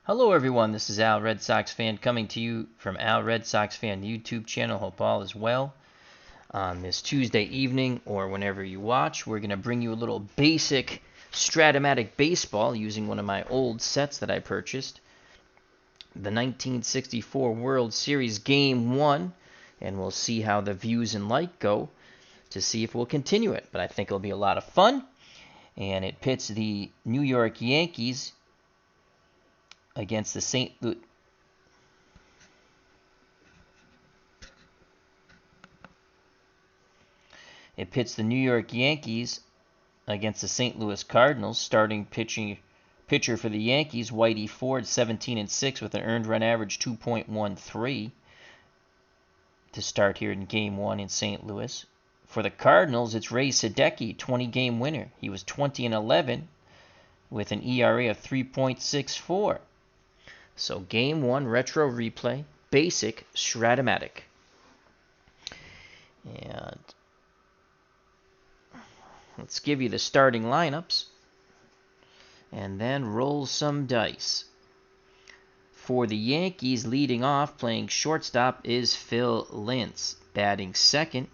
Hello everyone, this is Al Red Sox Fan coming to you from Al Red Sox Fan YouTube channel. Hope all is well. On this Tuesday evening or whenever you watch, we're going to bring you a little basic Strat-O-Matic baseball using one of my old sets that I purchased. The 1964 World Series Game 1, and we'll see how the views and like go to see if we'll continue it. But I think it'll be a lot of fun, and it pits the New York Yankees against the St. Louis. It pits the New York Yankees against the St. Louis Cardinals. Starting pitcher for the Yankees, Whitey Ford, 17-6 with an earned run average 2.13 to start here in Game 1 in St. Louis. For the Cardinals, it's Sadecki, 20-game winner. He was 20-11 with an ERA of 3.64. So Game 1 retro replay, basic Strat-O-Matic. And let's give you the starting lineups and then roll some dice. For the Yankees, leading off, playing shortstop is Phil Lynch. Batting second,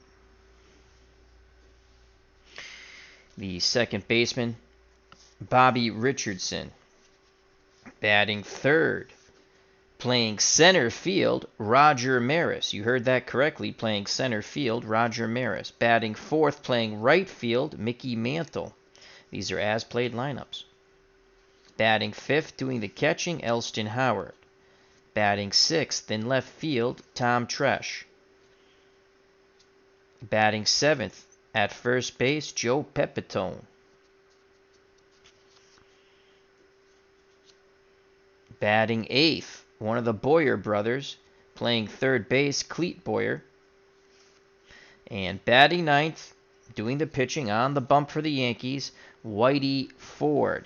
the second baseman, Bobby Richardson. Batting third, playing center field, Roger Maris. You heard that correctly, playing center field, Roger Maris. Batting fourth, playing right field, Mickey Mantle. These are as-played lineups. Batting fifth, doing the catching, Elston Howard. Batting sixth, in left field, Tom Tresh. Batting seventh, at first base, Joe Pepitone. Batting eighth, one of the Boyer brothers, playing third base, Clete Boyer. And batting ninth, doing the pitching on the bump for the Yankees, Whitey Ford.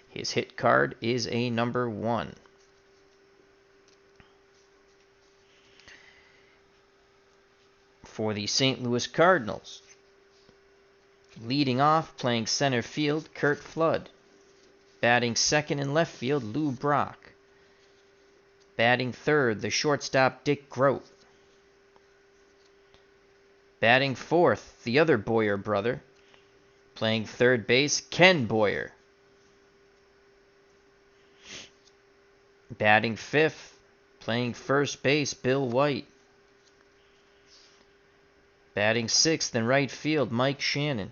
His hit card is a number 1. For the St. Louis Cardinals, leading off, playing center field, Curt Flood. Batting second in left field, Lou Brock. Batting third, the shortstop, Dick Groat. Batting fourth, the other Boyer brother. Playing third base, Ken Boyer. Batting fifth, playing first base, Bill White. Batting sixth in right field, Mike Shannon.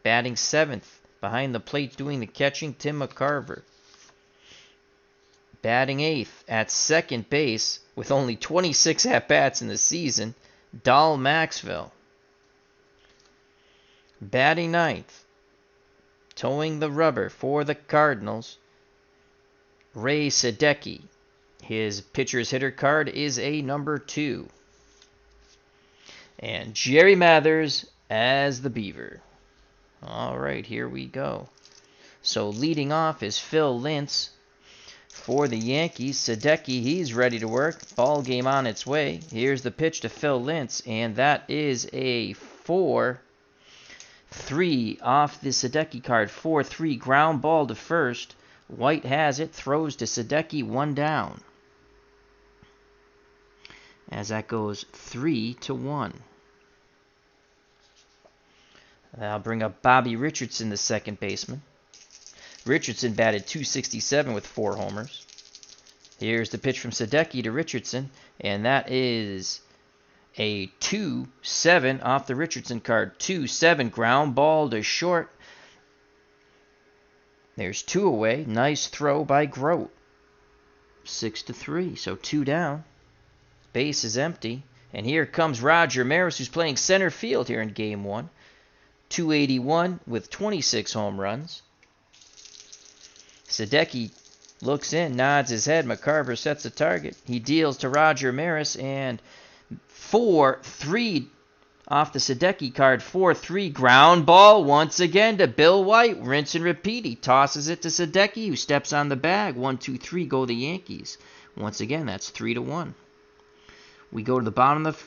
Batting seventh, behind the plate doing the catching, Tim McCarver. Batting eighth at second base with only 26 at-bats in the season, Dal Maxwell. Batting ninth, towing the rubber for the Cardinals, Ray Sadecki. His pitcher's hitter card is a number 2. And Jerry Mathers as the Beaver. All right, here we go. So leading off is Phil Lynch. For the Yankees, Sadecki, he's ready to work. Ball game on its way. Here's the pitch to Phil Lynch, and that is a 4-3 off the Sadecki card. 4-3 ground ball to first. White has it, throws to Sadecki, 1 down. As that goes 3-1. I'll bring up Bobby Richardson, the second baseman. Richardson batted .267 with 4 homers. Here's the pitch from Sadecki to Richardson, and that is a 2-7 off the Richardson card. 2-7 ground ball to short. There's 2 away. Nice throw by Groat. 6-3, so 2 down. Base is empty. And here comes Roger Maris, who's playing center field here in Game 1. 281 with 26 home runs. Sadecki looks in, nods his head. McCarver sets a target. He deals to Roger Maris, and 4-3 off the Sadecki card. 4-3 ground ball once again to Bill White. Rinse and repeat. He tosses it to Sadecki, who steps on the bag. 1-2-3 go the Yankees. Once again, that's 3-1. We go to the bottom of the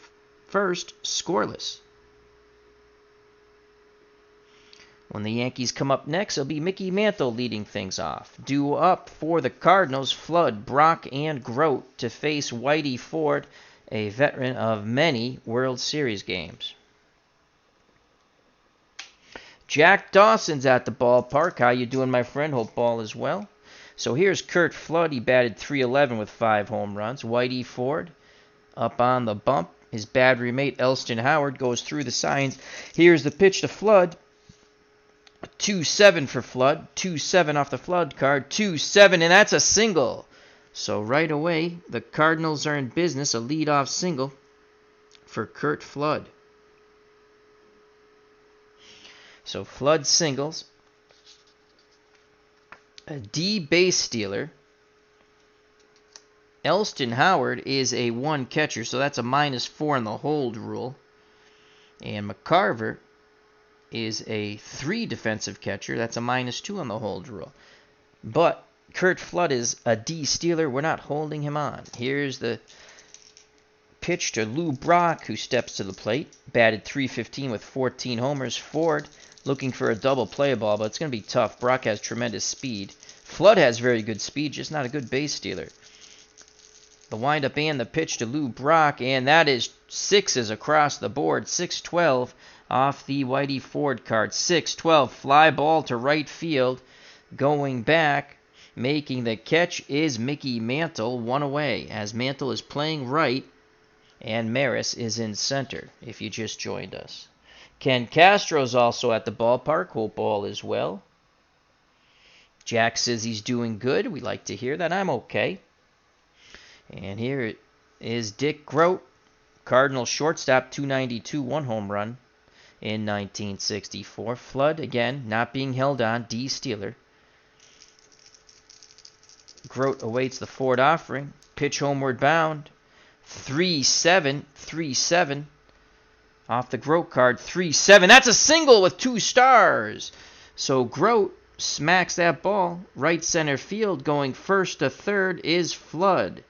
first, scoreless. When the Yankees come up next, it'll be Mickey Mantle leading things off. Due up for the Cardinals, Flood, Brock, and Grote to face Whitey Ford, a veteran of many World Series games. Jack Dawson's at the ballpark. How you doing, my friend? Hope all is well. So here's Curt Flood. He batted .311 with 5 home runs. Whitey Ford up on the bump. His battery mate, Elston Howard, goes through the signs. Here's the pitch to Flood. 2-7 for Flood. 2-7 off the Flood card. 2-7, and that's a single. So right away, the Cardinals are in business. A leadoff single for Curt Flood. So Flood singles. A D base stealer. Elston Howard is a 1 catcher, so that's a -4 in the hold rule. And McCarver is a 3 defensive catcher. That's a -2 on the hold rule. But Curt Flood is a D stealer. We're not holding him on. Here's the pitch to Lou Brock, who steps to the plate. Batted .315 with 14 homers. Ford looking for a double play ball, but it's going to be tough. Brock has tremendous speed. Flood has very good speed, just not a good base stealer. The windup and the pitch to Lou Brock, and that is 6s across the board. 6-12 off the Whitey Ford card. 6-12, fly ball to right field. Going back, making the catch is Mickey Mantle, 1 away, as Mantle is playing right, and Maris is in center, if you just joined us. Ken Castro's also at the ballpark. Hope all is well. Jack says he's doing good. We like to hear that. I'm okay. And here is Dick Grote, Cardinal shortstop, .292, 1 home run in 1964. Flood, again, not being held on, D stealer. Grote awaits the Ford offering. Pitch homeward bound. 3-7, 3-7. Off the Grote card, 3-7. That's a single with 2 stars. So Grote smacks that ball. Right center field, going first to third is Flood.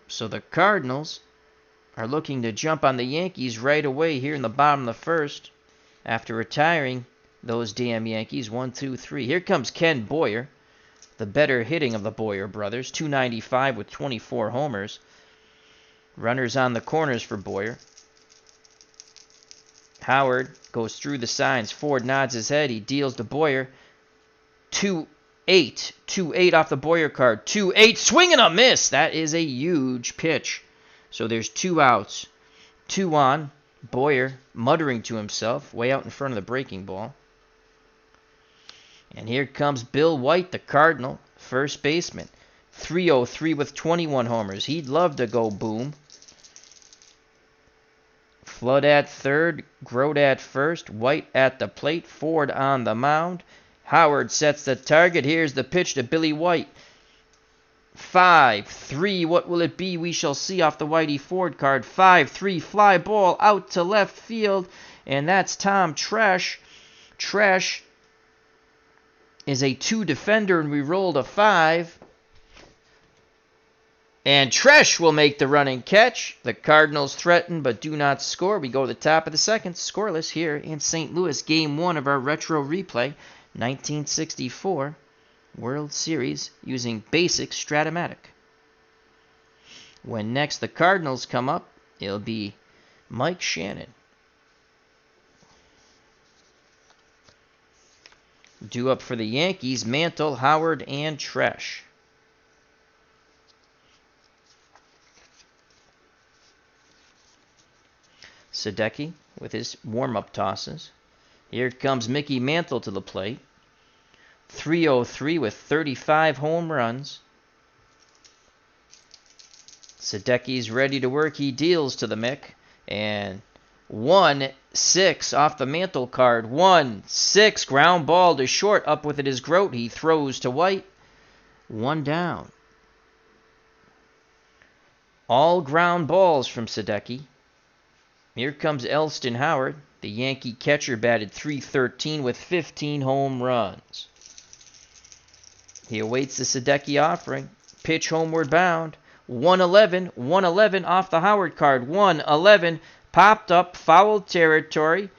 So the Cardinals are looking to jump on the Yankees right away here in the bottom of the first after retiring those damn Yankees. 1, 2, 3. Here comes Ken Boyer, the better hitting of the Boyer brothers. .295 with 24 homers. Runners on the corners for Boyer. Howard goes through the signs. Ford nods his head. He deals to Boyer. 2-8. 2-8 off the Boyer card. 2-8. Swing and a miss. That is a huge pitch. So there's 2 outs. 2 on. Boyer muttering to himself way out in front of the breaking ball. And here comes Bill White, the Cardinal, first baseman. .303 with 21 homers. He'd love to go boom. Flood at third, Grote at first, White at the plate, Ford on the mound. Howard sets the target. Here's the pitch to Billy White. 5-3. What will it be? We shall see off the Whitey Ford card. 5-3. Fly ball out to left field. And that's Tom Tresh. Tresh is a 2 defender, and we rolled a 5. And Tresh will make the running catch. The Cardinals threaten but do not score. We go to the top of the second. Scoreless here in St. Louis. Game 1 of our retro replay. 1964 World Series using basic Strat-O-Matic. When next the Cardinals come up, it'll be Mike Shannon. Due up for the Yankees, Mantle, Howard, and Tresh. Sadecki with his warm-up tosses. Here comes Mickey Mantle to the plate. .303 with 35 home runs. Sadecki's ready to work. He deals to the Mick. And 1-6 off the Mantle card. 1-6. Ground ball to short. Up with it is Grote. He throws to White. 1 down. All ground balls from Sadecki. Here comes Elston Howard. The Yankee catcher batted .313 with 15 home runs. He awaits the Sadecki offering. Pitch homeward bound. 1-11. 1-11 off the Howard card. 1-11. Popped up. Foul territory.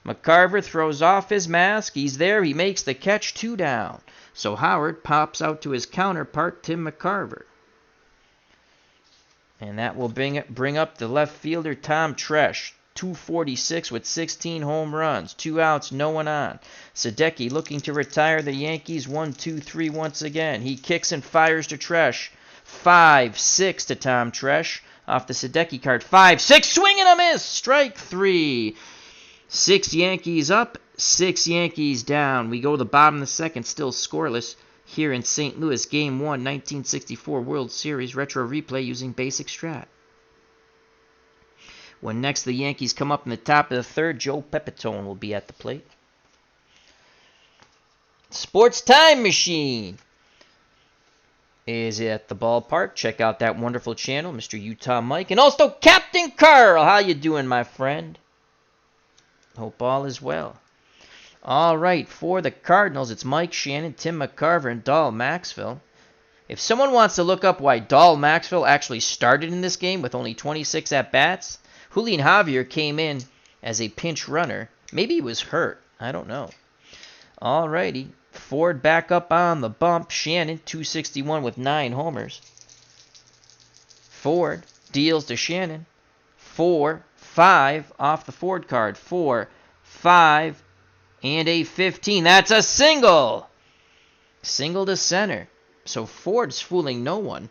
McCarver throws off his mask. He's there. He makes the catch. 2 down. So Howard pops out to his counterpart, Tim McCarver. And that will bring up the left fielder, Tom Tresh. 246 with 16 home runs. 2 outs, no one on. Sadecki looking to retire the Yankees. 1-2-3 once again. He kicks and fires to Tresh. 5-6 to Tom Tresh. Off the Sadecki card. 5-6. Swing and a miss. Strike 3. 6 Yankees up. 6 Yankees down. We go to the bottom of the second. Still scoreless here in St. Louis. Game 1, 1964 World Series. Retro replay using basic strat. When next the Yankees come up in the top of the third, Joe Pepitone will be at the plate. Sports Time Machine is at the ballpark. Check out that wonderful channel, Mr. Utah Mike, and also Captain Carl. How you doing, my friend? Hope all is well. All right, for the Cardinals, it's Mike Shannon, Tim McCarver, and Dahl Maxwell. If someone wants to look up why Dahl Maxwell actually started in this game with only 26 at-bats, Julian Javier came in as a pinch runner. Maybe he was hurt. I don't know. All righty. Ford back up on the bump. Shannon, 261 with 9 homers. Ford deals to Shannon. 4-5 off the Ford card. 4-5 and a 15. That's a single. Single to center. So Ford's fooling no one.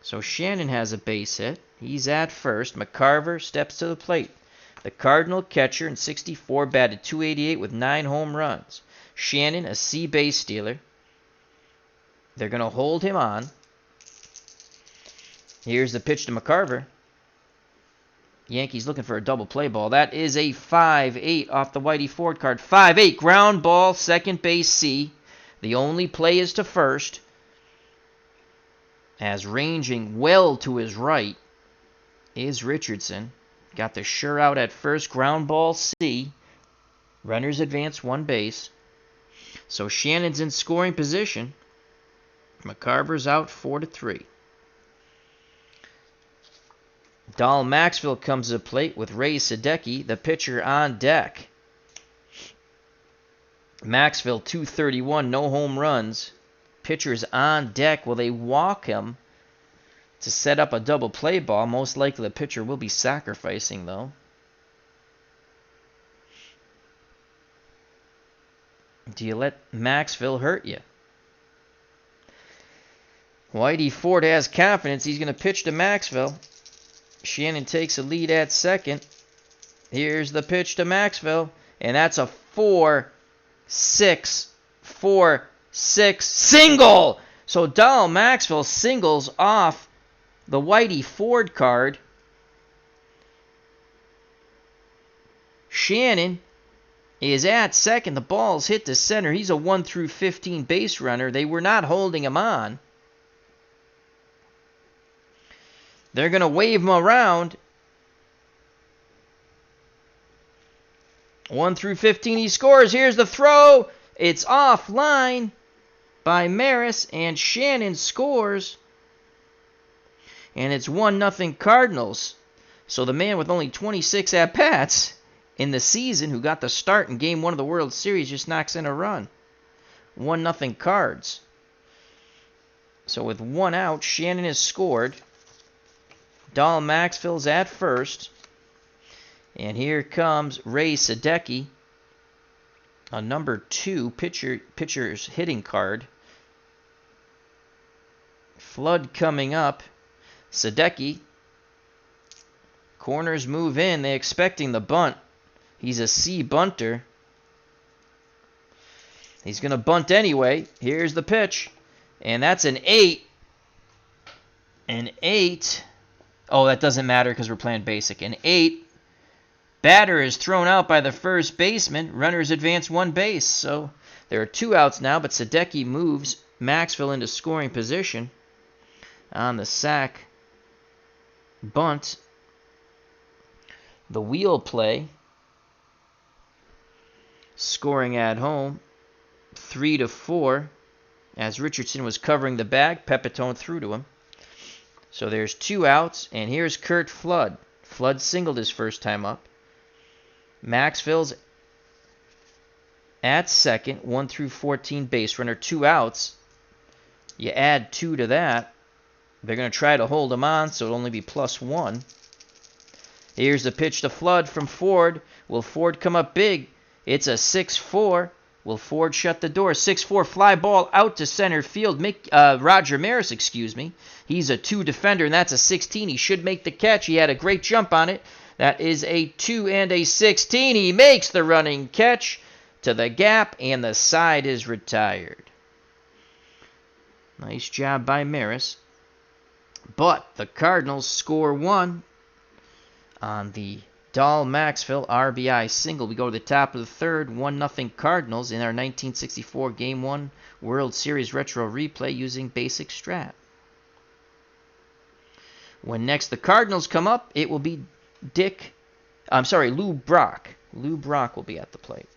So Shannon has a base hit. He's at first. McCarver steps to the plate. The Cardinal catcher in 64 batted .288 with 9 home runs. Shannon, a C base stealer. They're going to hold him on. Here's the pitch to McCarver. Yankees looking for a double play ball. That is a 5-8 off the Whitey Ford card. 5-8, ground ball, second base C. The only play is to first. As ranging well to his right is Richardson. Got the sure out at first. Ground ball C. Runners advance 1 base. So Shannon's in scoring position. McCarver's out 4-3. Dahl Maxwell comes to the plate with Ray Sadecki, the pitcher, on deck. Maxwell 231, no home runs. Pitcher's on deck. Will they walk him to set up a double play ball? Most likely the pitcher will be sacrificing, though. Do you let Maxwell hurt you? Whitey Ford has confidence. He's going to pitch to Maxwell. Shannon takes a lead at second. Here's the pitch to Maxwell. And that's a 4-6 single. So Dahl Maxwell singles off the Whitey Ford card. Shannon is at second. The ball's hit to center. He's a 1-15 base runner. They were not holding him on. They're going to wave him around. 1-15, he scores. Here's the throw. It's offline by Maris, and Shannon scores. And it's 1-0 Cardinals. So the man with only 26 at-bats in the season, who got the start in Game 1 of the World Series, just knocks in a run. 1-0 Cards. So with 1 out, Shannon has scored. Dahl Maxwell's at first. And here comes Ray Sadecki, a number 2 pitcher's hitting card. Flood coming up. Sadecki. Corners move in. They're expecting the bunt. He's a C bunter. He's going to bunt anyway. Here's the pitch. And that's an 8. An 8. Oh, that doesn't matter because we're playing basic. An 8. Batter is thrown out by the first baseman. Runners advance 1 base. So there are 2 outs now, but Sadecki moves Maxwell into scoring position on the sack bunt. The wheel play. Scoring at home. 3-4. As Richardson was covering the bag, Pepitone threw to him. So there's 2 outs, and here's Curt Flood. Flood singled his first time up. Maxville's at second, 1 through 14 base runner, 2 outs. You add 2 to that. They're going to try to hold him on, so it'll only be +1. Here's the pitch to Flood from Ford. Will Ford come up big? It's a 6-4. Will Ford shut the door? 6-4 fly ball out to center field. Roger Maris, excuse me. He's a 2 defender, and that's a 16. He should make the catch. He had a great jump on it. That is a 2 and a 16. He makes the running catch to the gap, and the side is retired. Nice job by Maris. But the Cardinals score 1 on the Dahl Maxville RBI single. We go to the top of the third, 1-0 Cardinals in our 1964 Game 1 World Series Retro Replay using Basic Strat. When next the Cardinals come up, it will be Lou Brock. Lou Brock will be at the plate.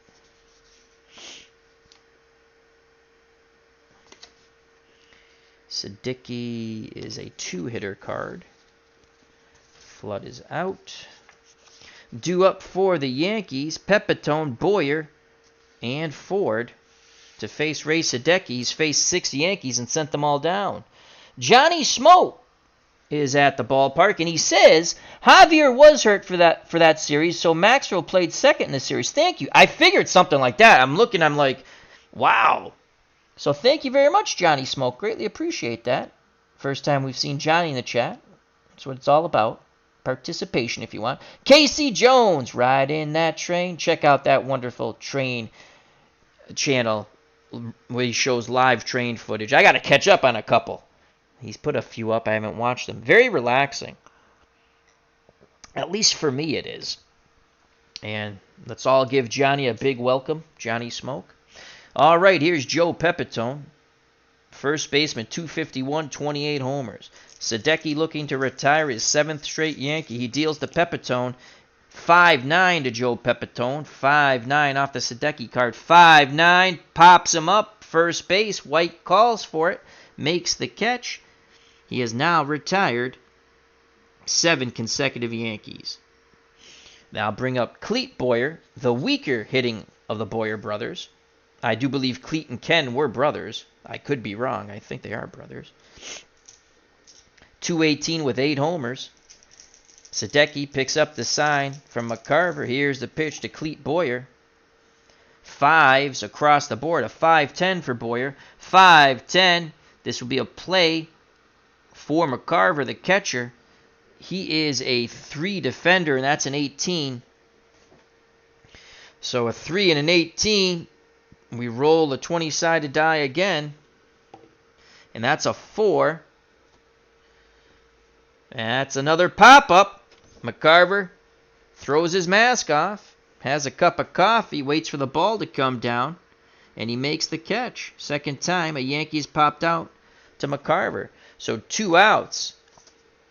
Sadecki is a 2-hitter card. Flood is out. Due up for the Yankees, Pepitone, Boyer, and Ford to face Ray Sadecki. He's faced 6 Yankees and sent them all down. Johnny Smoke is at the ballpark, and he says Javier was hurt for that series, so Maxwell played second in the series. Thank you. I figured something like that. I'm like, wow. So thank you very much, Johnny Smoke. Greatly appreciate that. First time we've seen Johnny in the chat. That's what it's all about. Participation, if you want. Casey Jones, ride in that train. Check out that wonderful train channel where he shows live train footage. I got to catch up on a couple. He's put a few up. I haven't watched them. Very relaxing. At least for me it is. And let's all give Johnny a big welcome. Johnny Smoke. All right, here's Joe Pepitone. First baseman, 251, 28 homers. Sadecki looking to retire his 7th straight Yankee. He deals to Pepitone. 5-9 to Joe Pepitone. 5-9 off the Sadecki card. 5-9, pops him up. First base, White calls for it. Makes the catch. He has now retired 7 consecutive Yankees. Now I'll bring up Cleet Boyer, the weaker hitting of the Boyer brothers. I do believe Cleet and Ken were brothers. I could be wrong. I think they are brothers. 218 with 8 homers. Sadecki picks up the sign from McCarver. Here's the pitch to Cleet Boyer. 5s across the board. A 5-10 for Boyer. 5-10. This will be a play for McCarver, the catcher. He is a 3 defender, and that's an 18. So a 3 and an 18. We roll a 20-sided die again. And that's a 4. That's another pop-up. McCarver throws his mask off, has a cup of coffee, waits for the ball to come down, and he makes the catch. Second time a Yankees popped out to McCarver. So 2 outs.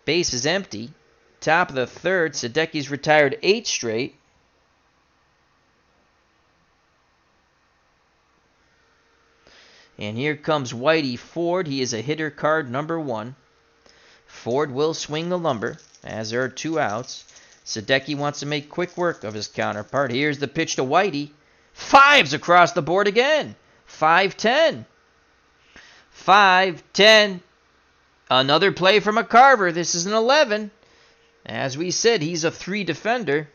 Base is empty. Top of the third. Sadecki's retired 8 straight. And here comes Whitey Ford. He is a hitter card number 1. Ford will swing the lumber as there are 2 outs. Sadecki wants to make quick work of his counterpart. Here's the pitch to Whitey. 5s across the board again. 5-10. 5-10. Another play from McCarver. This is an 11. As we said, he's a 3 defender.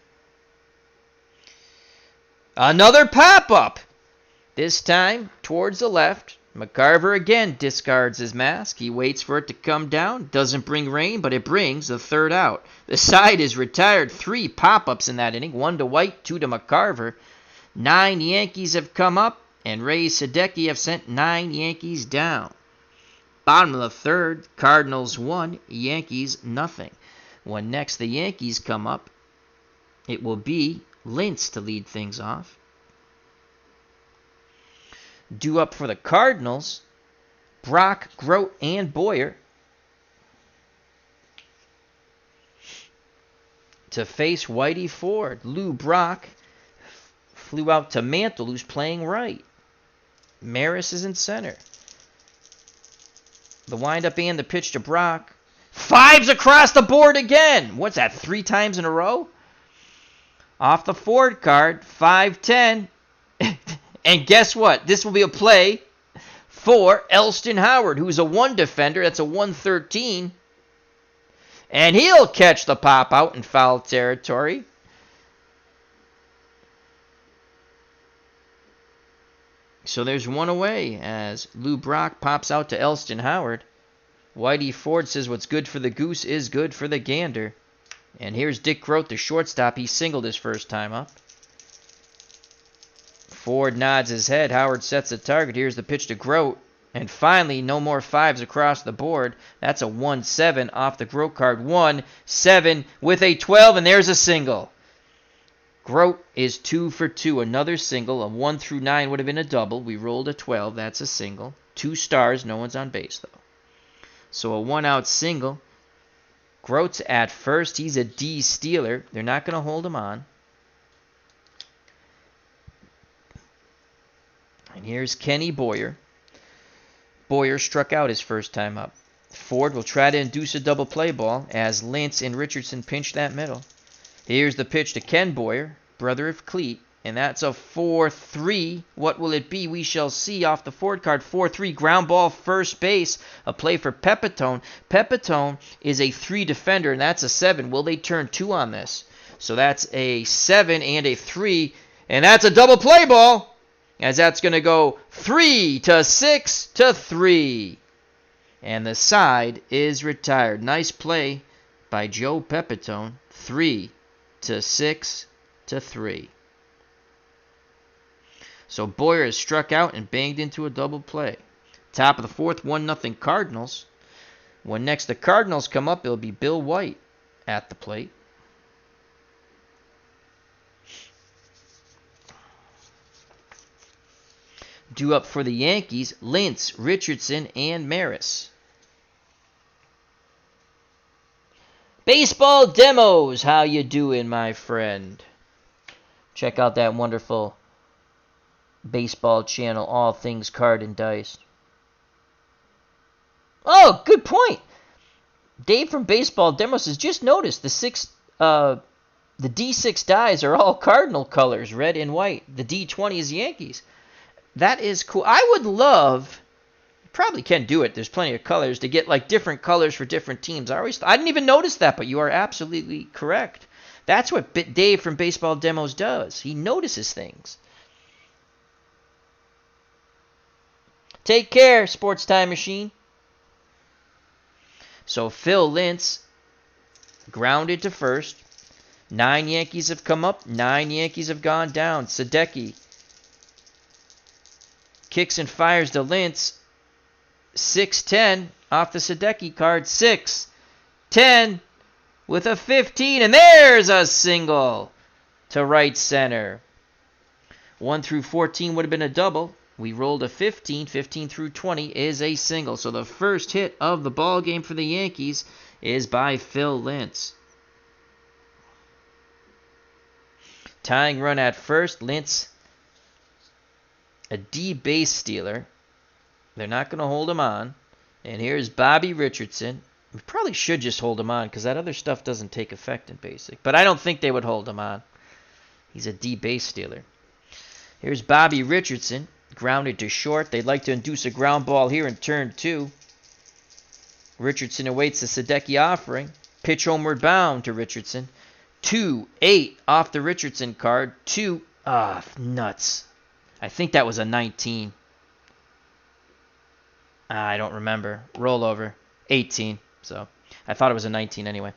Another pop-up. This time towards the left. McCarver again discards his mask. He waits for it to come down. Doesn't bring rain, but it brings the 3rd out. The side is retired. 3 pop-ups in that inning. 1 to White, 2 to McCarver. 9 Yankees have come up, and Ray Sadecki have sent 9 Yankees down. Bottom of the third, Cardinals 1, Yankees nothing. When next the Yankees come up, it will be Lynch to lead things off. Due up for the Cardinals, Brock, Grote, and Boyer to face Whitey Ford. Lou Brock flew out to Mantle, who's playing right. Maris is in center. The windup and the pitch to Brock. 5s across the board again. What's that, 3 times in a row? Off the Ford card, 5-10. And guess what? This will be a play for Elston Howard, who's a 1 defender. That's a 113. And he'll catch the pop out in foul territory. So there's one away as Lou Brock pops out to Elston Howard. Whitey Ford says what's good for the goose is good for the gander. And here's Dick Groat, the shortstop. He singled his first time up. Ford nods his head. Howard sets a target. Here's the pitch to Groat. And finally, no more 5s across the board. That's a 1-7 off the Groat card. 1-7 with a 12, and there's a single. Groat is 2 for 2. Another single. A 1 through 9 would have been a double. We rolled a 12. That's a single. 2 stars. No one's on base, though. So a 1-out single. Groat's at first. He's a D stealer. They're not going to hold him on. And here's Kenny Boyer. Boyer struck out his first time up. Ford will try to induce a double play ball as Lynch and Richardson pinch that middle. Here's the pitch to Ken Boyer, brother of Cleet, and that's a 4-3. What will it be? We shall see off the Ford card. 4-3, ground ball, first base, a play for Pepitone. Pepitone is a 3 defender, and that's a 7. Will they turn 2 on this? So that's a 7 and a 3, and that's a double play ball, as that's going to go 3-6-3. And the side is retired. Nice play by Joe Pepitone. 3-6-3. So Boyer is struck out and banged into a double play. Top of the 4th, 1-0 Cardinals. When next the Cardinals come up, it'll be Bill White at the plate. Due up for the Yankees, Lynch, Richardson, and Maris. Baseball Demos, how you doing, my friend? Check out that wonderful baseball channel, All Things Card and Dice. Oh, good point. Dave from Baseball Demos has just noticed the D6 dies are all Cardinal colors, red and white. The D20 is Yankees. That is cool. I would love, you probably can do it, there's plenty of colors, to get like different colors for different teams. I didn't even notice that, but you are absolutely correct. That's what Dave from Baseball Demos does. He notices things. Take care, Sports Time Machine. So Phil Lynch grounded to first. 9 Yankees have come up. 9 Yankees have gone down. Sadecki kicks and fires to Lynch. 6-10 off the Sadecki card. 6-10 with a 15. And there's a single to right center. 1 through 14 would have been a double. We rolled a 15. 15 through 20 is a single. So the first hit of the ball game for the Yankees is by Phil Lynch. Tying run at first. Lynch, a D base stealer. They're not going to hold him on. And here's Bobby Richardson. We probably should just hold him on because that other stuff doesn't take effect in basic. But I don't think they would hold him on. He's a D base stealer. Here's Bobby Richardson, grounded to short. They'd like to induce a ground ball here in turn 2. Richardson awaits the Sadecki offering. Pitch homeward bound to Richardson. 2-8 off the Richardson card. Nuts. I think that was a 19. I don't remember. Rollover. 18. So I thought it was a 19 anyway.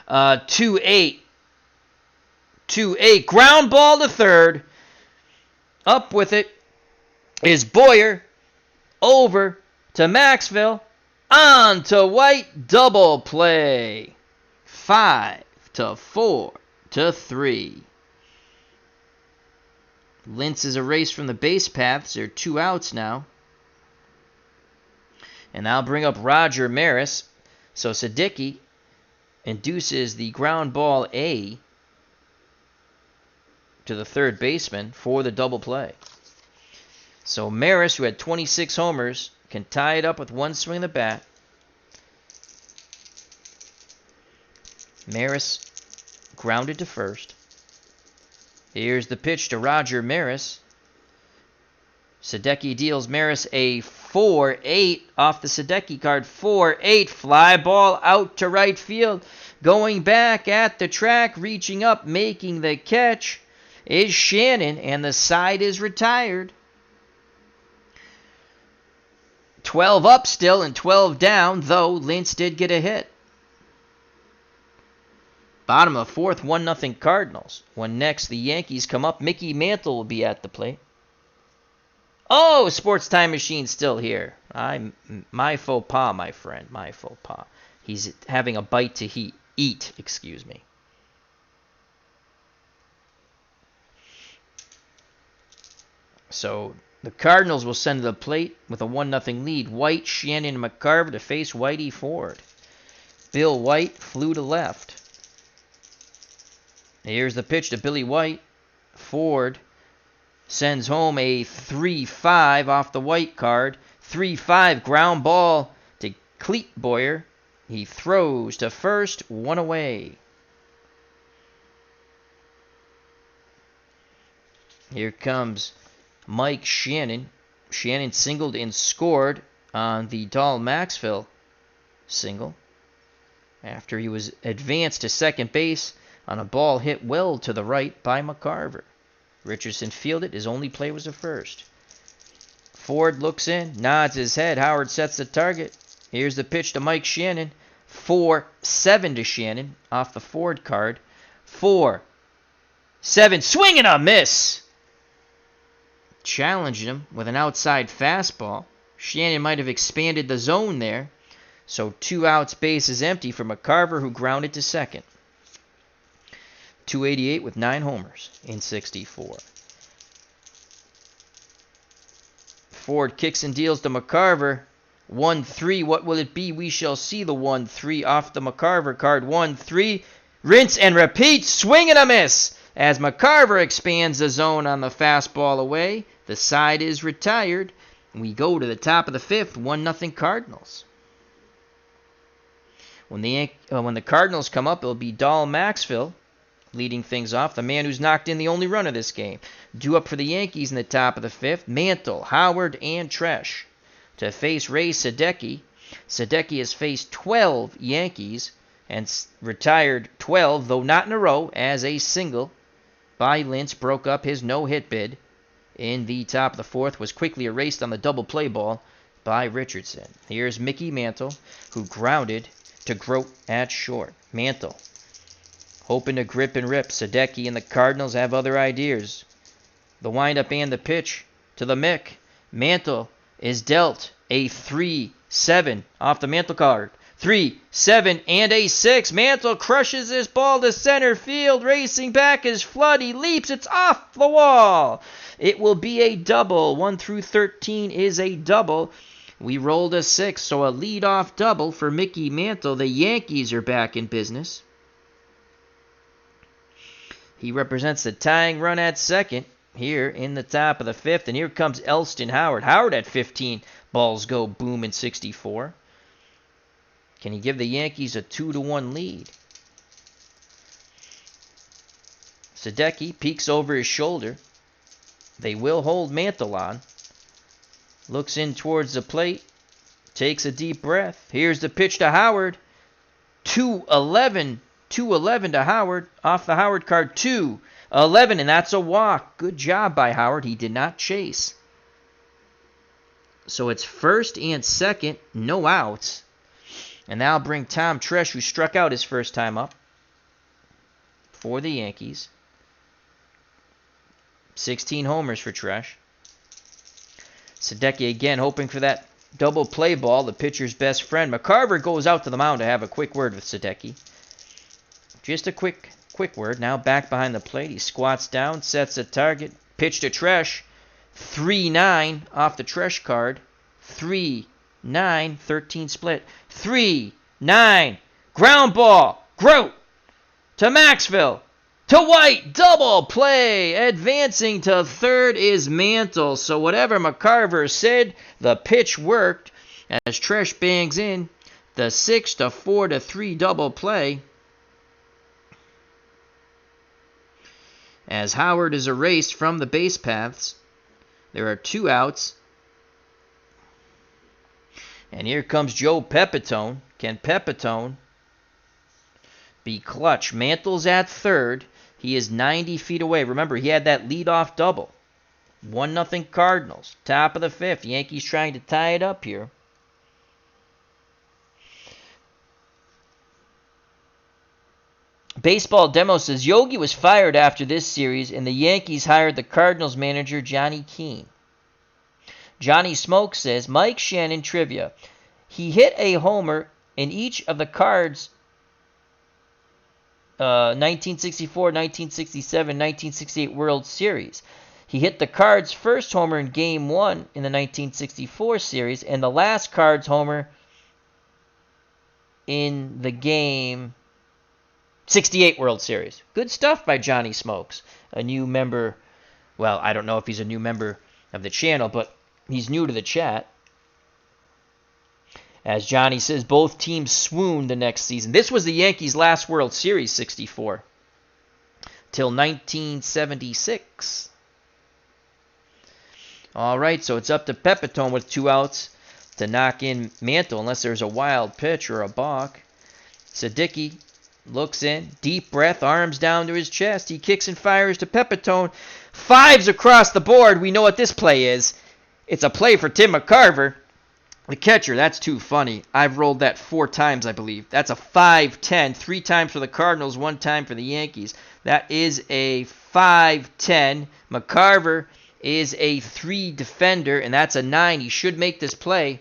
2-8. 2-8. Ground ball to third. Up with it is Boyer. Over to Maxville. On to White. Double play. 5-4-3. Lynch is erased from the base paths. There are 2 outs now. And I'll bring up Roger Maris. So Sadecki induces the ground ball A to the third baseman for the double play. So Maris, who had 26 homers, can tie it up with 1 swing of the bat. Maris grounded to first. Here's the pitch to Roger Maris. Sadecki deals Maris a 4-8 off the Sadecki card. 4-8. Fly ball out to right field. Going back at the track, reaching up, making the catch is Shannon, and the side is retired. 12 up still and 12 down, though Lynch did get a hit. Bottom of the fourth, 1-0 Cardinals. When next the Yankees come up, Mickey Mantle will be at the plate. Oh, Sports Time Machine's still here. My faux pas, my friend. My faux pas. He's having a bite to eat, excuse me. So the Cardinals will send to the plate with a 1-0 lead. White, Shannon, and McCarver to face Whitey Ford. Bill White flew to left. Here's the pitch to Billy White. Ford sends home a 3-5 off the White card. 3-5 ground ball to Cleet Boyer. He throws to first, 1 away. Here comes Mike Shannon. Shannon singled and scored on the Dahl Maxfield single after he was advanced to second base on a ball hit well to the right by McCarver. Richardson fielded. His only play was a first. Ford looks in, nods his head. Howard sets the target. Here's the pitch to Mike Shannon. 4-7 to Shannon off the Ford card. 4-7. Swing and a miss. Challenged him with an outside fastball. Shannon might have expanded the zone there. So 2 outs, base is empty for McCarver, who grounded to second. 288 with 9 homers in 64. Ford kicks and deals to McCarver. 1-3. What will it be? We shall see. The 1-3 off the McCarver card. 1-3. Rinse and repeat. Swing and a miss. As McCarver expands the zone on the fastball away. The side is retired. We go to the top of the fifth. 1-0 Cardinals. When the Cardinals come up, it'll be Dahl Maxfield leading things off, the man who's knocked in the only run of this game. Due up for the Yankees in the top of the fifth, Mantle, Howard, and Tresh. To face Ray Sadecki. Sadecki has faced 12 Yankees and retired 12, though not in a row, as a single by Lynch. Broke up his no-hit bid in the top of the fourth, was quickly erased on the double play ball by Richardson. Here's Mickey Mantle, who grounded to Grote at short. Mantle hoping to grip and rip. Sadecki and the Cardinals have other ideas. The windup and the pitch to the Mick. Mantle is dealt a 3-7 off the Mantle card. 3-7 and a 6. Mantle crushes this ball to center field. Racing back is Flood. He leaps. It's off the wall. It will be a double. 1 through 13 is a double. We rolled a 6, so a leadoff double for Mickey Mantle. The Yankees are back in business. He represents the tying run at second here in the top of the fifth. And here comes Elston Howard. Howard at 15. Balls go boom in 64. Can he give the Yankees a 2-1 lead? Sadecki peeks over his shoulder. They will hold Mantle on. Looks in towards the plate. Takes a deep breath. Here's the pitch to Howard. 2-11 to Howard. Off the Howard card. 2-11, and that's a walk. Good job by Howard. He did not chase. So it's first and second. No outs. And now I'll bring Tom Tresh, who struck out his first time up for the Yankees. 16 homers for Tresh. Sadecki again hoping for that double play ball, the pitcher's best friend. McCarver goes out to the mound to have a quick word with Sadecki. Just a quick word. Now back behind the plate. He squats down, sets a target. Pitch to Tresh. 3-9 off the Tresh card. 3-9, 13 split. 3-9. Ground ball. Grote to Maxfield. To White. Double play. Advancing to third is Mantle. So whatever McCarver said, the pitch worked as Tresh bangs in the 6-4-3 double play. as Howard is erased from the base paths. There are 2 outs. And here comes Joe Pepitone. Can Pepitone be clutch? Mantle's at third. He is 90 feet away. Remember, he had that leadoff double. 1-0 Cardinals. Top of the 5th. Yankees trying to tie it up here. Baseball Demo says Yogi was fired after this series, and the Yankees hired the Cardinals manager Johnny Keane. Johnny Smoke says Mike Shannon trivia. He hit a homer in each of the Cards 1964, 1967, 1968 World Series. He hit the Cards' first homer in Game 1 in the 1964 series, and the last Cards homer in the Game 68 World Series. Good stuff by Johnny Smokes. A new member. Well, I don't know if he's a new member of the channel, but he's new to the chat. As Johnny says, both teams swooned the next season. This was the Yankees' last World Series, 64. Till 1976. All right, so it's up to Pepitone with 2 outs to knock in Mantle, unless there's a wild pitch or a balk. Sadecki looks in, deep breath, arms down to his chest. He kicks and fires to Pepitone. 5s across the board. We know what this play is. It's a play for Tim McCarver, the catcher. That's too funny. I've rolled that 4 times, I believe. That's a 5-10. 3 times for the Cardinals, 1 time for the Yankees. That is a 5-10. McCarver is a 3 defender, and that's a 9. He should make this play.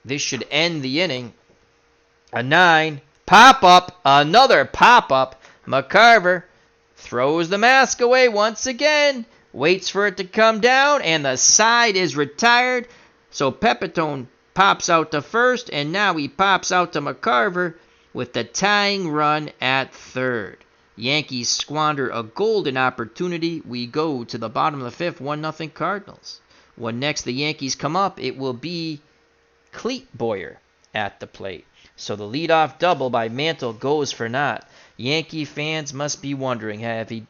This should end the inning. A 9. Pop-up. Another pop-up. McCarver throws the mask away once again. Waits for it to come down, and the side is retired. So Pepitone pops out to first, and now he pops out to McCarver with the tying run at third. Yankees squander a golden opportunity. We go to the bottom of the 5th, 1-0 Cardinals. When next the Yankees come up, it will be Cleat Boyer at the plate. So the leadoff double by Mantle goes for naught. Yankee fans must be wondering, had he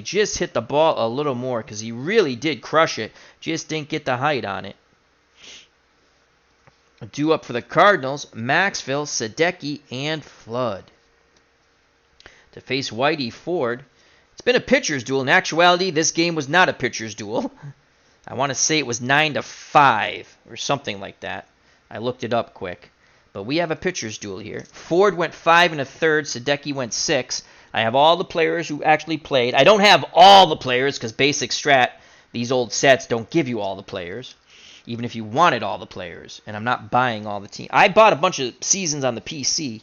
just hit the ball a little more, because he really did crush it, just didn't get the height on it. Due up for the Cardinals, Maxfield, Sadecki, and Flood. To face Whitey, Ford. It's been a pitcher's duel. In actuality, this game was not a pitcher's duel. I want to say it was 9-5 or something like that. I looked it up quick. But we have a pitcher's duel here. Ford went 5 1/3. Sadecki went 6. I have all the players who actually played. I don't have all the players because Basic Strat, these old sets, don't give you all the players. Even if you wanted all the players. And I'm not buying all the teams. I bought a bunch of seasons on the PC.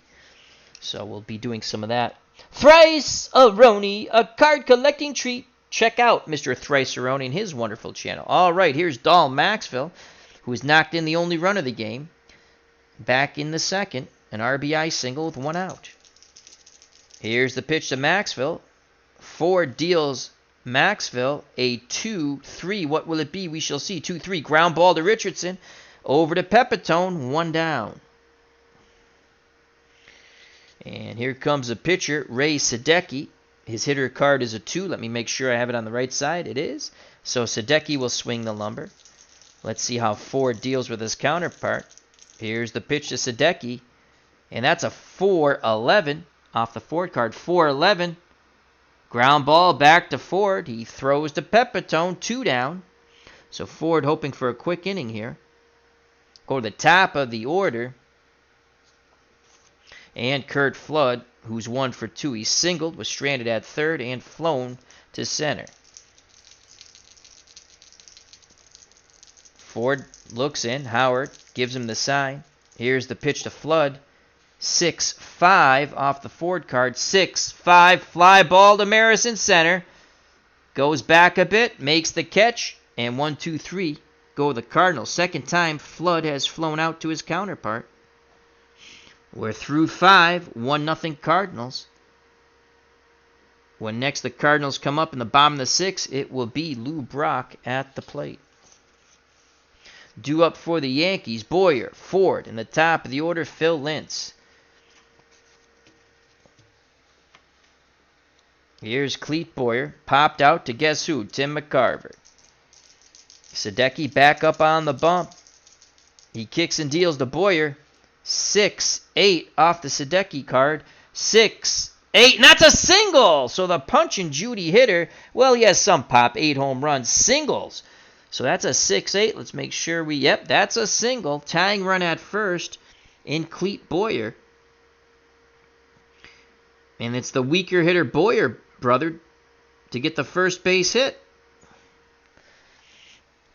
So we'll be doing some of that. Thrice-A-Roni, a card collecting treat. Check out Mr. Thrice-A-Roni and his wonderful channel. All right, here's Dahl Maxfield, who has knocked in the only run of the game. Back in the 2nd, an RBI single with 1 out. Here's the pitch to Maxfield. Ford deals Maxfield a 2-3. What will it be? We shall see. 2-3. Ground ball to Richardson. Over to Pepitone. 1 down. And here comes a pitcher, Ray Sadecki. His hitter card is a 2. Let me make sure I have it on the right side. It is. So Sadecki will swing the lumber. Let's see how Ford deals with his counterpart. Here's the pitch to Sadecki. And that's a 4-11 off the Ford card. 4-11. Ground ball back to Ford. He throws to Pepitone. 2 down. So Ford hoping for a quick inning here. Go to the top of the order. And Curt Flood, who's 1 for 2. He singled, was stranded at third, and flown to center. Ford looks in. Howard gives him the sign. Here's the pitch to Flood. 6-5 off the Ford card. 6-5. Fly ball to Maris in center. Goes back a bit. Makes the catch. And 1-2-3 go the Cardinals. Second time Flood has flown out to his counterpart. We're through 5. 1-0 Cardinals. When next the Cardinals come up in the bottom of the 6th, it will be Lou Brock at the plate. Due up for the Yankees, Boyer, Ford. In the top of the order, Phil Lynch. Here's Cleet Boyer. Popped out to guess who? Tim McCarver. Sadecki back up on the bump. He kicks and deals to Boyer. 6-8 off the Sadecki card. 6-8. And that's a single! So the Punch and Judy hitter, well, he has some pop. 8 home runs. Singles. So that's a 6-8. Let's make sure we... Yep, that's a single. Tying run at first in Cleet Boyer. And it's the weaker hitter Boyer, brother, to get the first base hit.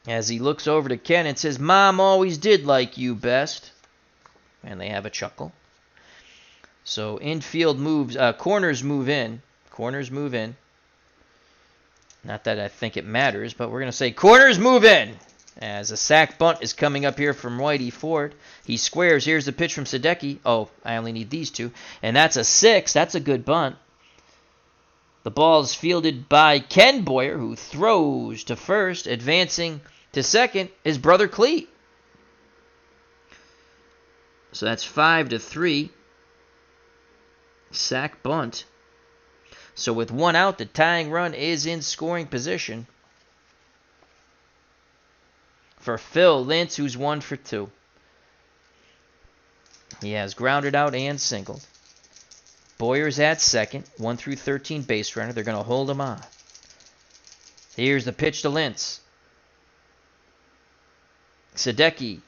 As he looks over to Ken and says, Mom always did like you best. And they have a chuckle. So infield moves, corners move in. Corners move in. Not that I think it matters, but we're going to say corners move in. As a sac bunt is coming up here from Whitey Ford. He squares. Here's the pitch from Sadecki. Oh, I only need these two. And that's a 6. That's a good bunt. The ball is fielded by Ken Boyer, who throws to first. Advancing to second, his brother Cleet. So that's 5-3. Sac bunt. So with 1 out, the tying run is in scoring position for Phil Lynch, who's 1 for 2. He has grounded out and singled. Boyer's at second, 1 through 13 base runner. They're going to hold him on. Here's the pitch to Lynch. Sadecki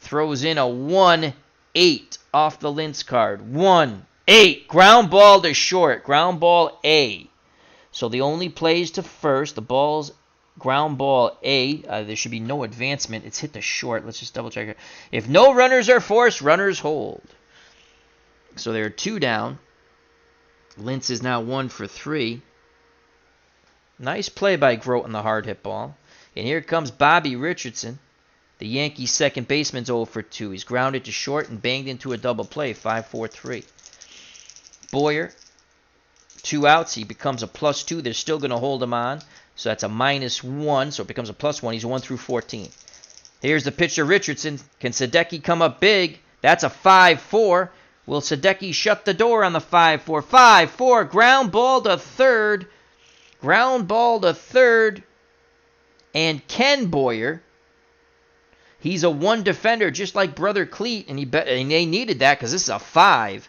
throws in a 1-8 off the Lynch card. 1-8. Ground ball to short. Ground ball A. So the only plays to first. The ball's ground ball A. There should be no advancement. It's hit to short. Let's just double check it. If no runners are forced, runners hold. So there are 2 down. Lynch is now 1 for 3. Nice play by Grote on the hard hit ball. And here comes Bobby Richardson. The Yankees second baseman's 0 for 2. He's grounded to short and banged into a double play. 5-4-3. Boyer, 2 outs. He becomes a +2. They're still going to hold him on. So that's a -1. So it becomes a +1. He's 1 through 14. Here's the pitch to Richardson. Can Sadecki come up big? That's a 5-4. Will Sadecki shut the door on the 5-4? 5-4. Ground ball to third. Ground ball to third. And Ken Boyer, he's a 1 defender just like brother Cleet, and they needed that because this is a 5.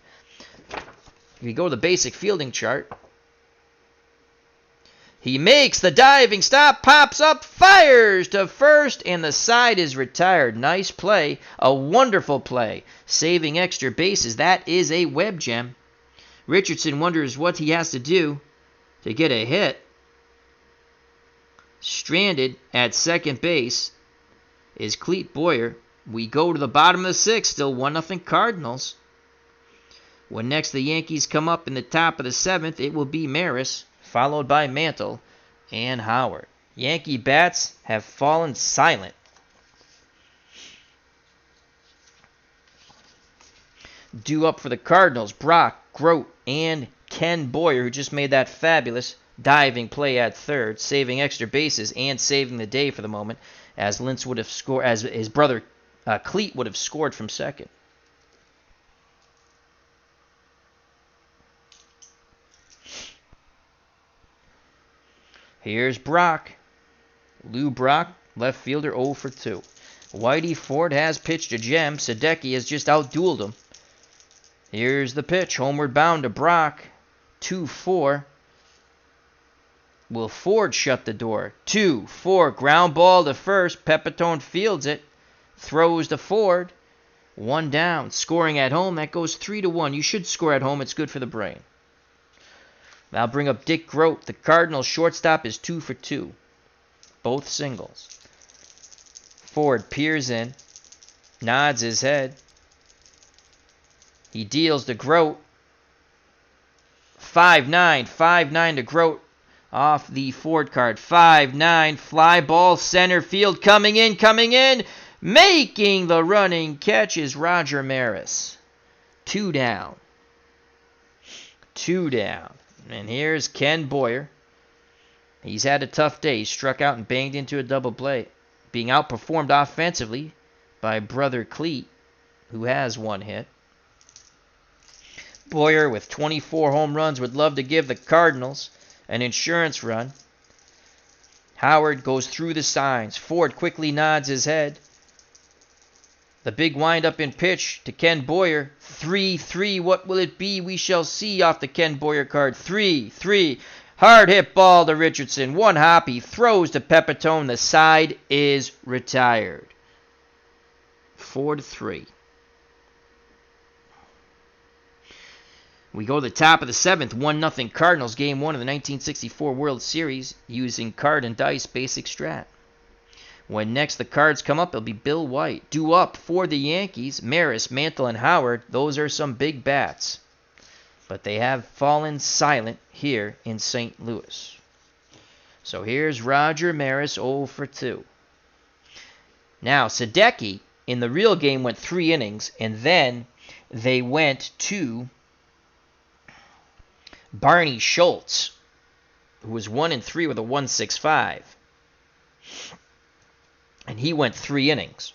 If you go to the basic fielding chart, he makes the diving stop, pops up, fires to first, and the side is retired. Nice play, a wonderful play, saving extra bases. That is a web gem. Richardson wonders what he has to do to get a hit. Stranded at second base is Cleet Boyer. We go to the bottom of the 6th, still 1-0 Cardinals. When next the Yankees come up in the top of the 7th, it will be Maris, followed by Mantle and Howard. Yankee bats have fallen silent. Due up for the Cardinals, Brock, Grote, and Ken Boyer, who just made that fabulous diving play at third, saving extra bases and saving the day for the moment, as Lynch would have scored, as his brother Cleet would have scored from second. Here's Brock. Lou Brock, left fielder, 0 for 2. Whitey Ford has pitched a gem. Sadecki has just outdueled him. Here's the pitch, homeward bound to Brock. 2-4. Will Ford shut the door? 2-4. Ground ball to first. Pepitone fields it. Throws to Ford. 1 down. Scoring at home. That goes 3-1. You should score at home. It's good for the brain. Now bring up Dick Grote. The Cardinals shortstop is 2 for 2. Both singles. Ford peers in. Nods his head. He deals to Grote. 5-9. 5-9 to Grote. Off the Ford card. 5-9. Fly ball center field. Coming in. Making the running catch is Roger Maris. 2 down. 2 down. And here's Ken Boyer. He's had a tough day. He struck out and banged into a double play. Being outperformed offensively by brother Cleet, who has 1 hit. Boyer with 24 home runs would love to give the Cardinals an insurance run. Howard goes through the signs. Ford quickly nods his head. The big windup in pitch to Ken Boyer. 3-3. What will it be? We shall see off the Ken Boyer card. 3-3. Hard hit ball to Richardson. One hop. He throws to Pepitone. The side is retired. 4-3. We go to the top of the 7th. 1-0 Cardinals. Game 1 of the 1964 World Series using Card&Dice basic strat. When next the cards come up, it'll be Bill White. Due up for the Yankees, Maris, Mantle, and Howard. Those are some big bats. But they have fallen silent here in St. Louis. So here's Roger Maris 0 for 2. Now, Sadecki in the real game went 3 innings, and then they went to Barney Schultz, who was 1-3 with a 1.65. And he went 3 innings.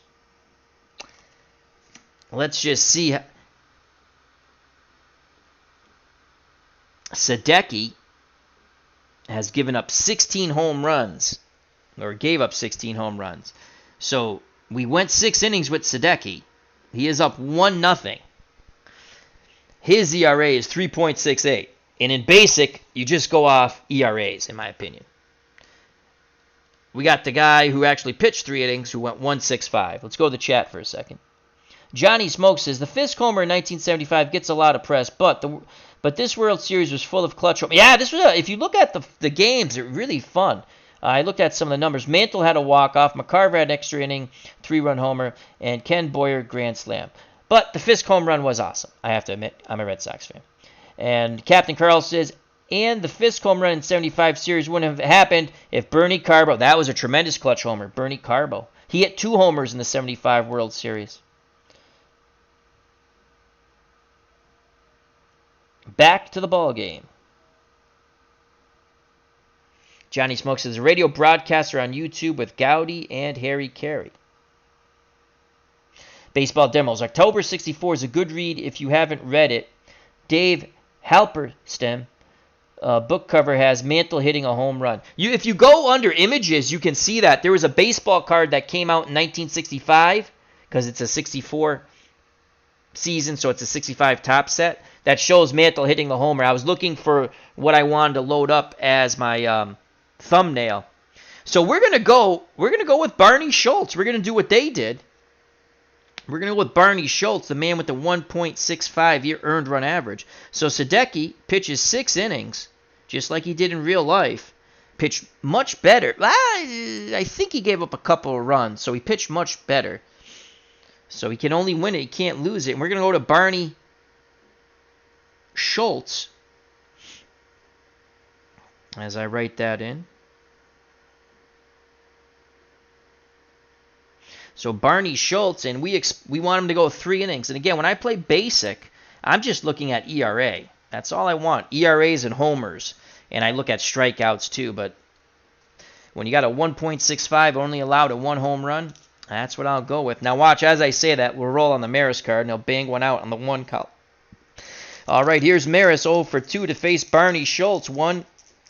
Let's just see. Sadecki has given up 16 home runs, or gave up 16 home runs. So we went 6 innings with Sadecki. He is up 1-0. His ERA is 3.68. And in basic, you just go off ERAs, in my opinion. We got the guy who actually pitched 3 innings who went 1.65. Let's go to the chat for a second. Johnny Smoke says, the Fisk homer in 1975 gets a lot of press, but this World Series was full of clutch homers. Yeah, this was if you look at the games, they're really fun. I looked at some of the numbers. Mantle had a walk-off. McCarver had an extra inning, 3-run homer, and Ken Boyer grand slam. But the Fisk home run was awesome. I have to admit, I'm a Red Sox fan. And Captain Carl says, and the Fisk home run in 75 series wouldn't have happened if Bernie Carbo, that was a tremendous clutch homer, Bernie Carbo. He hit 2 homers in the 75 World Series. Back to the ball game. Johnny Smoke says, a radio broadcaster on YouTube with Gowdy and Harry Carey. Baseball Demos. October 64 is a good read if you haven't read it. Dave Halperstam book cover has Mantle hitting a home run. If you go under images, you can see that. There was a baseball card that came out in 1965, because it's a 64 season, so it's a 65 top set, that shows Mantle hitting the homer. I was looking for what I wanted to load up as my thumbnail. So we're gonna go with Barney Schultz. We're gonna do what they did. We're going to go with Barney Schultz, the man with the 1.65 year earned run average. So Sadecki pitches 6 innings, just like he did in real life. Pitched much better. I think he gave up a couple of runs, so he pitched much better. So he can only win it. He can't lose it. And we're going to go to Barney Schultz as I write that in. So Barney Schultz, and we want him to go 3 innings. And again, when I play basic, I'm just looking at ERA. That's all I want, ERAs and homers. And I look at strikeouts too. But when you got a 1.65, only allowed a 1 home run, that's what I'll go with. Now watch, as I say that, we'll roll on the Maris card, and he'll bang one out on the 1 column. All right, here's Maris 0 for 2 to face Barney Schultz. 1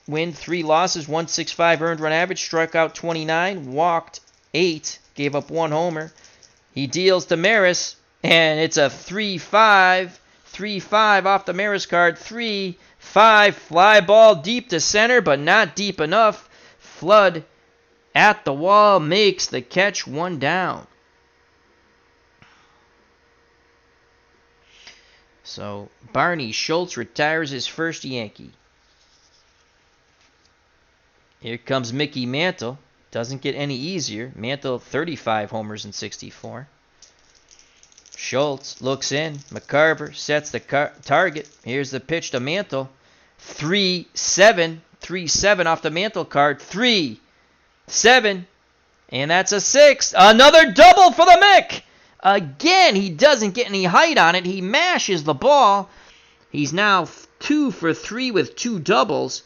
win, 3 losses, 1.65 earned run average, struck out 29, walked 8. Gave up 1 homer. He deals to Maris, and it's a 3-5. 3-5 off the Maris card. 3-5 fly ball deep to center, but not deep enough. Flood at the wall makes the catch, 1 down. So Barney Schultz retires his first Yankee. Here comes Mickey Mantle. Doesn't get any easier. Mantle, 35 homers in 64. Schultz looks in. McCarver sets the target. Here's the pitch to Mantle. 3-7. 3-7 off the Mantle card. 3-7. And that's a 6. Another double for the Mick. Again, he doesn't get any height on it. He mashes the ball. He's now 2 for 3 with 2 doubles.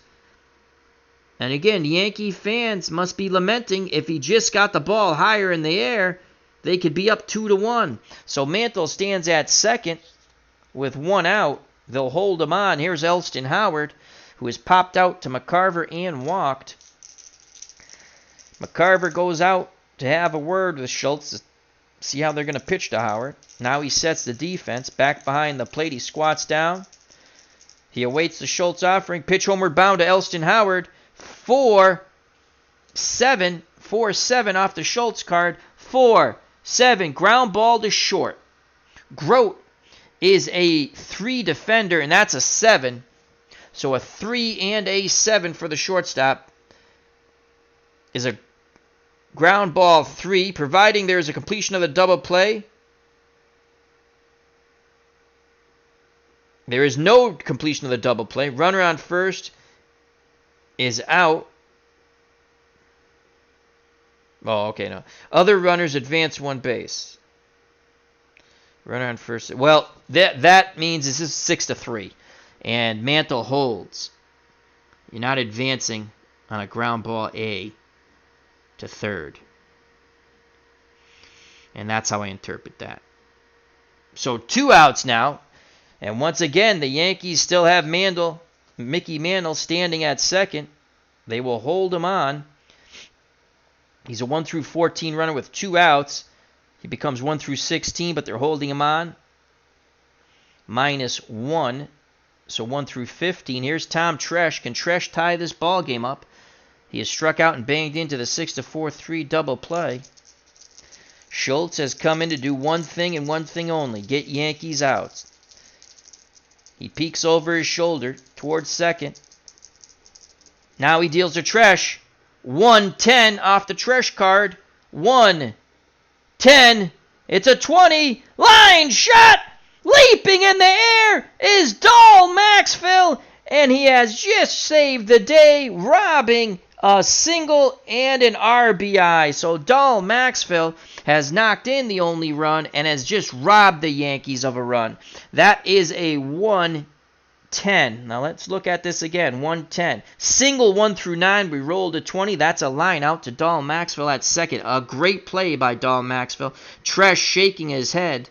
And again, Yankee fans must be lamenting if he just got the ball higher in the air, they could be up 2-1. So Mantle stands at second with 1 out. They'll hold him on. Here's Elston Howard, who has popped out to McCarver and walked. McCarver goes out to have a word with Schultz to see how they're going to pitch to Howard. Now he sets the defense. Back behind the plate, he squats down. He awaits the Schultz offering. Pitch homeward bound to Elston Howard. 4-7. 4-7 off the Schultz card. 4-7. Ground ball to short. Grote is a 3 defender, and that's a 7. So a 3 and a 7 for the shortstop is a ground ball 3, providing there is a completion of the double play. There is no completion of the double play. Runner on first is out. Oh, okay, no. Other runners advance 1 base. Runner on first. Well, that means this is 6-3. And Mantle holds. You're not advancing on a ground ball A to third. And that's how I interpret that. So 2 outs now. And once again, the Yankees still have Mickey Mantle standing at second. They will hold him on. He's a 1-14 runner with 2 outs. He becomes 1-16, but they're holding him on. -1. So 1-15. Here's Tom Tresh. Can Tresh tie this ball game up? He has struck out and banged into the 6-4-3 double play. Schultz has come in to do one thing and one thing only: get Yankees out. He peeks over his shoulder towards second. Now he deals to Tresh. 1-10 off the Tresh card. 1-10. It's a 20. Line shot. Leaping in the air is Dahl Maxfield. And he has just saved the day, robbing a single and an RBI. So Dahl Maxfield has knocked in the only run and has just robbed the Yankees of a run. That is a 1-10. Now let's look at this again. 1-10. Single 1-9. We rolled a 20. That's a line out to Dahl Maxfield at second. A great play by Dahl Maxfield. Tresh shaking his head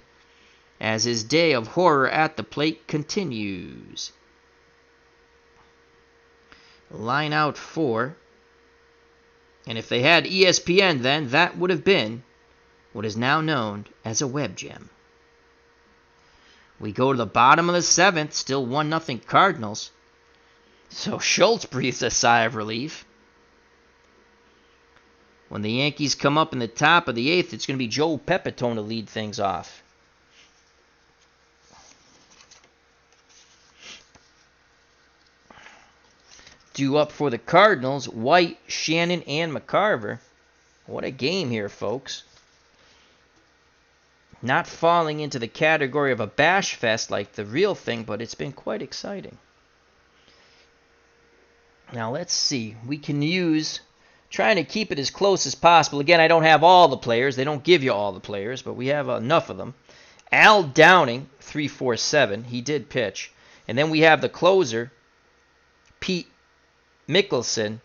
as his day of horror at the plate continues. Line out 4. And if they had ESPN then, that would have been what is now known as a web gem. We go to the bottom of the 7th, still 1-0 Cardinals. So Schultz breathes a sigh of relief. When the Yankees come up in the top of the 8th, it's going to be Joe Pepitone to lead things off. Due up for the Cardinals, White, Shannon, and McCarver. What a game here, folks. Not falling into the category of a bash fest like the real thing, but it's been quite exciting. Now let's see. We can use, trying to keep it as close as possible. Again, I don't have all the players. They don't give you all the players, but we have enough of them. Al Downing, 3-4-7. He did pitch. And then we have the closer, Pete Mickelson,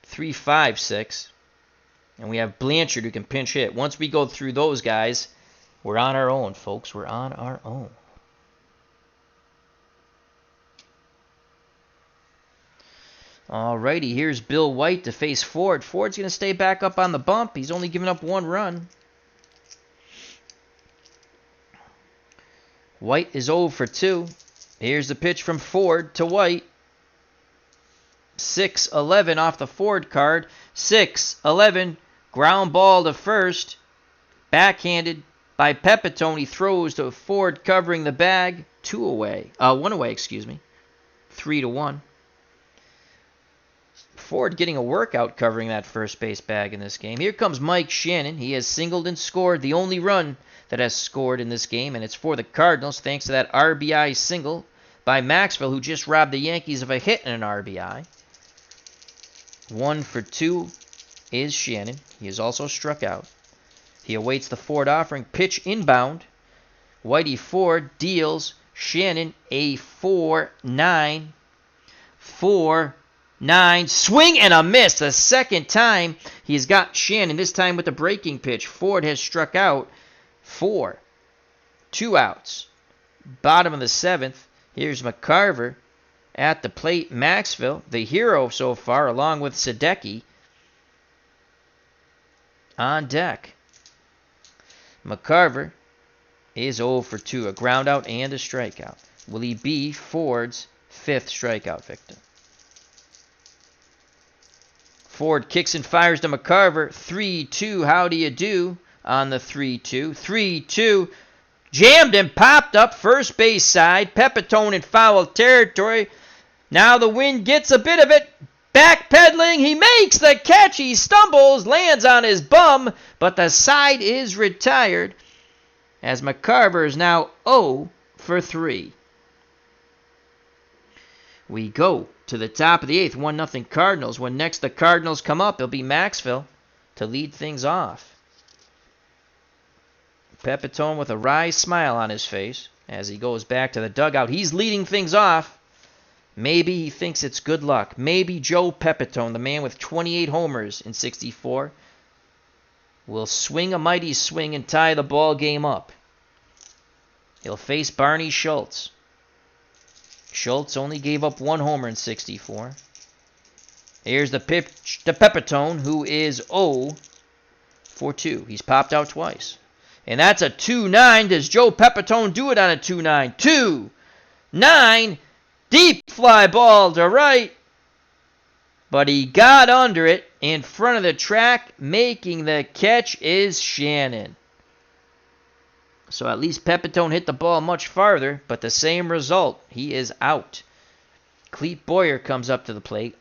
3-5-6. And we have Blanchard, who can pinch hit. Once we go through those guys, we're on our own, folks. We're on our own. Alrighty, here's Bill White to face Ford. Ford's going to stay back up on the bump. He's only given up 1 run. White is 0 for 2. Here's the pitch from Ford to White. 6-11 off the Ford card. 6-11. Ground ball to first. Backhanded by Pepitone. He throws to Ford covering the bag. 1 away, 3-1. Ford getting a workout covering that first base bag in this game. Here comes Mike Shannon. He has singled and scored, the only run that has scored in this game, and it's for the Cardinals thanks to that RBI single by Maxwell, who just robbed the Yankees of a hit and an RBI. 1 for 2 is Shannon. He is also struck out. He awaits the Ford offering. Pitch inbound. Whitey Ford deals Shannon a 4-9. 4-9. Swing and a miss. The second time he's got Shannon, this time with the breaking pitch. Ford has struck out 4. 2 outs. Bottom of the 7th. Here's McCarver at the plate. Maxville, the hero so far, along with Sadecki, on deck. McCarver is 0 for 2, a ground out and a strikeout. Will he be Ford's 5th strikeout victim? Ford kicks and fires to McCarver. 3-2. How do you do on the 3-2? 3-2. Jammed and popped up first base side. Pepitone in foul territory. Now the wind gets a bit of it. Backpedaling. He makes the catch. He stumbles. Lands on his bum. But the side is retired as McCarver is now 0 for 3. We go to the top of the 8th. 1-0 Cardinals. When next the Cardinals come up, it'll be Maxville to lead things off. Pepitone with a wry smile on his face as he goes back to the dugout. He's leading things off. Maybe he thinks it's good luck. Maybe Joe Pepitone, the man with 28 homers in 64, will swing a mighty swing and tie the ball game up. He'll face Barney Schultz. Schultz only gave up 1 homer in 64. Here's the pitch to Pepitone, who is 0 for 2. He's popped out twice. And that's a 2-9. Does Joe Pepitone do it on a 2-9? 2-9. Deep fly ball to right. But he got under it in front of the track. Making the catch is Shannon. So at least Pepitone hit the ball much farther, but the same result. He is out. Clete Boyer comes up to the plate.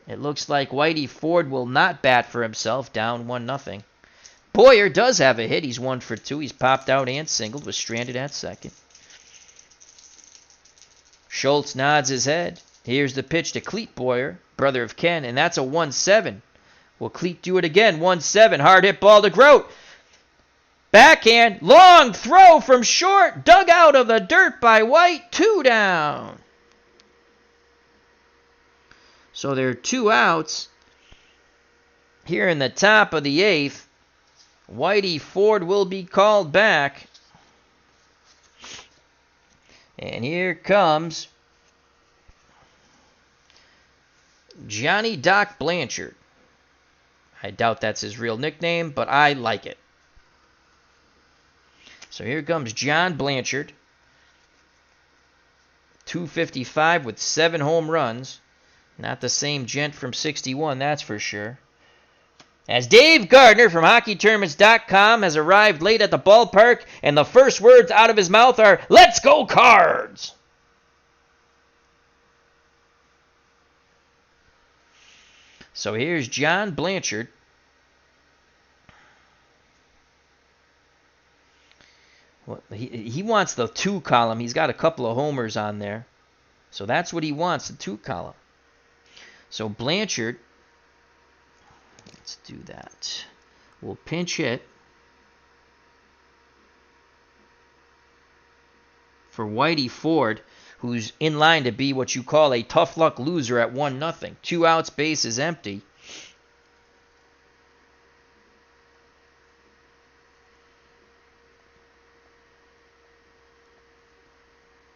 It looks like Whitey Ford will not bat for himself, down 1-0. Boyer does have a hit. He's 1 for 2. He's popped out and singled, was stranded at second. Schultz nods his head. Here's the pitch to Clete Boyer, brother of Ken, and that's a 1-7. Will Clete do it again? 1-7. Hard hit ball to Grote. Backhand, long throw from short, dug out of the dirt by White, 2 down. So there are 2 outs here in the top of the 8th. Whitey Ford will be called back. And here comes Johnny Doc Blanchard. I doubt that's his real nickname, but I like it. So here comes John Blanchard. 255 with 7 home runs. Not the same gent from 61, that's for sure. As Dave Gardner from HockeyTournaments.com has arrived late at the ballpark, and the first words out of his mouth are, "Let's go Cards!" So here's John Blanchard. Well, he wants the 2 column. He's got a couple of homers on there. So that's what he wants, the 2 column. So Blanchard, let's do that. We'll pinch hit for Whitey Ford, who's in line to be what you call a tough luck loser at 1-0. 2 outs, base is empty.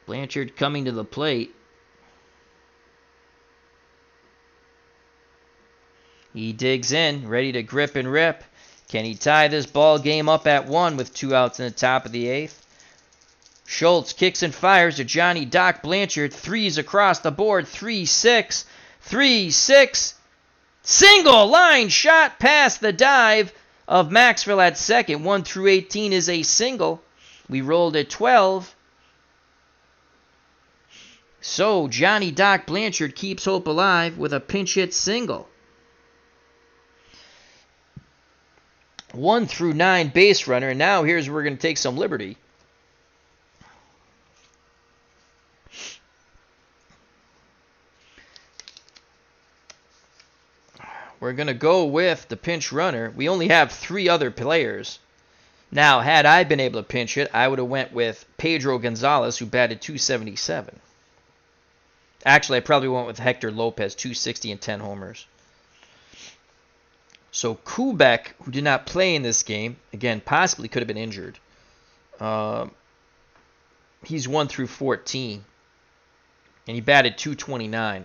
Blanchard coming to the plate. He digs in, ready to grip and rip. Can he tie this ball game up at 1 with 2 outs in the top of the 8th? Schultz kicks and fires to Johnny Doc Blanchard. 3s across the board. 3-6. 3-6. Single line shot past the dive of Maxville at second. 1 through 18 is a single. We rolled at 12. So Johnny Doc Blanchard keeps hope alive with a pinch hit single. 1 through 9 base runner. And now here's where we're going to take some liberty. We're going to go with the pinch runner. We only have 3 other players. Now, had I been able to pinch hit, I would have went with Pedro Gonzalez, who batted .277. Actually, I probably went with Hector Lopez, .260 and 10 homers. So Kubek, who did not play in this game, again, possibly could have been injured. He's 1 through 14. And he batted .229.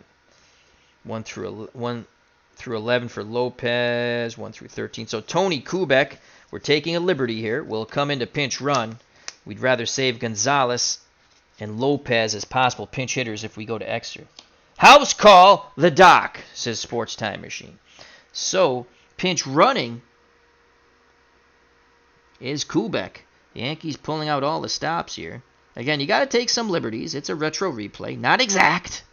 1 through 11 for Lopez. 1 through 13. So Tony Kubek, we're taking a liberty here, will come into pinch run. We'd rather save Gonzalez and Lopez as possible pinch hitters if we go to extra. House call the doc, says Sports Time Machine. So pinch running is Kubek. The Yankees pulling out all the stops here. Again, you got to take some liberties. It's a retro replay. Not exact.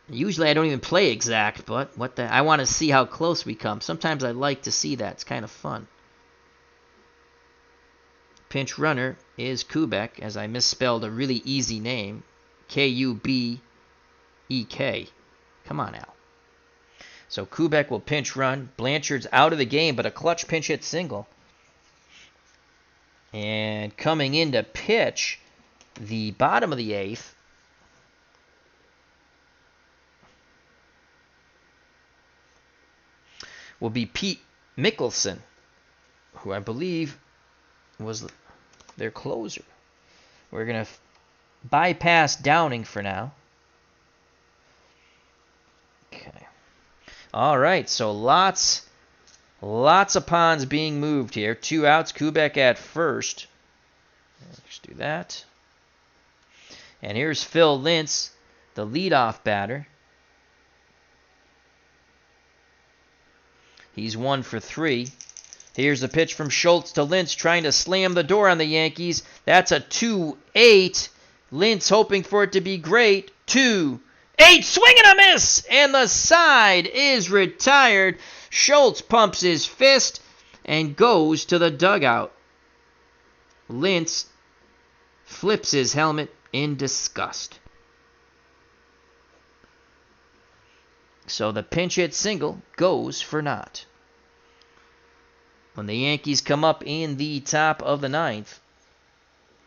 Usually I don't even play exact, but I want to see how close we come. Sometimes I like to see that. It's kind of fun. Pinch runner is Kubek, as I misspelled a really easy name. Kubek. Come on, Al. So Kubek will pinch run. Blanchard's out of the game, but a clutch pinch hit single. And coming in to pitch the bottom of the eighth will be Pete Mickelson, who I believe was their closer. We're going to bypass Downing for now. Okay. All right, so lots of pawns being moved here. 2 outs, Kubek at first. Let's do that. And here's Phil Lynch, the leadoff batter. He's 1 for 3. Here's a pitch from Schultz to Lynch, trying to slam the door on the Yankees. That's a 2-8. Lynch hoping for it to be great. 2-8, swing and a miss, and the side is retired. Schultz pumps his fist and goes to the dugout. Lynch flips his helmet in disgust. So the pinch hit single goes for naught. When the Yankees come up in the top of the ninth,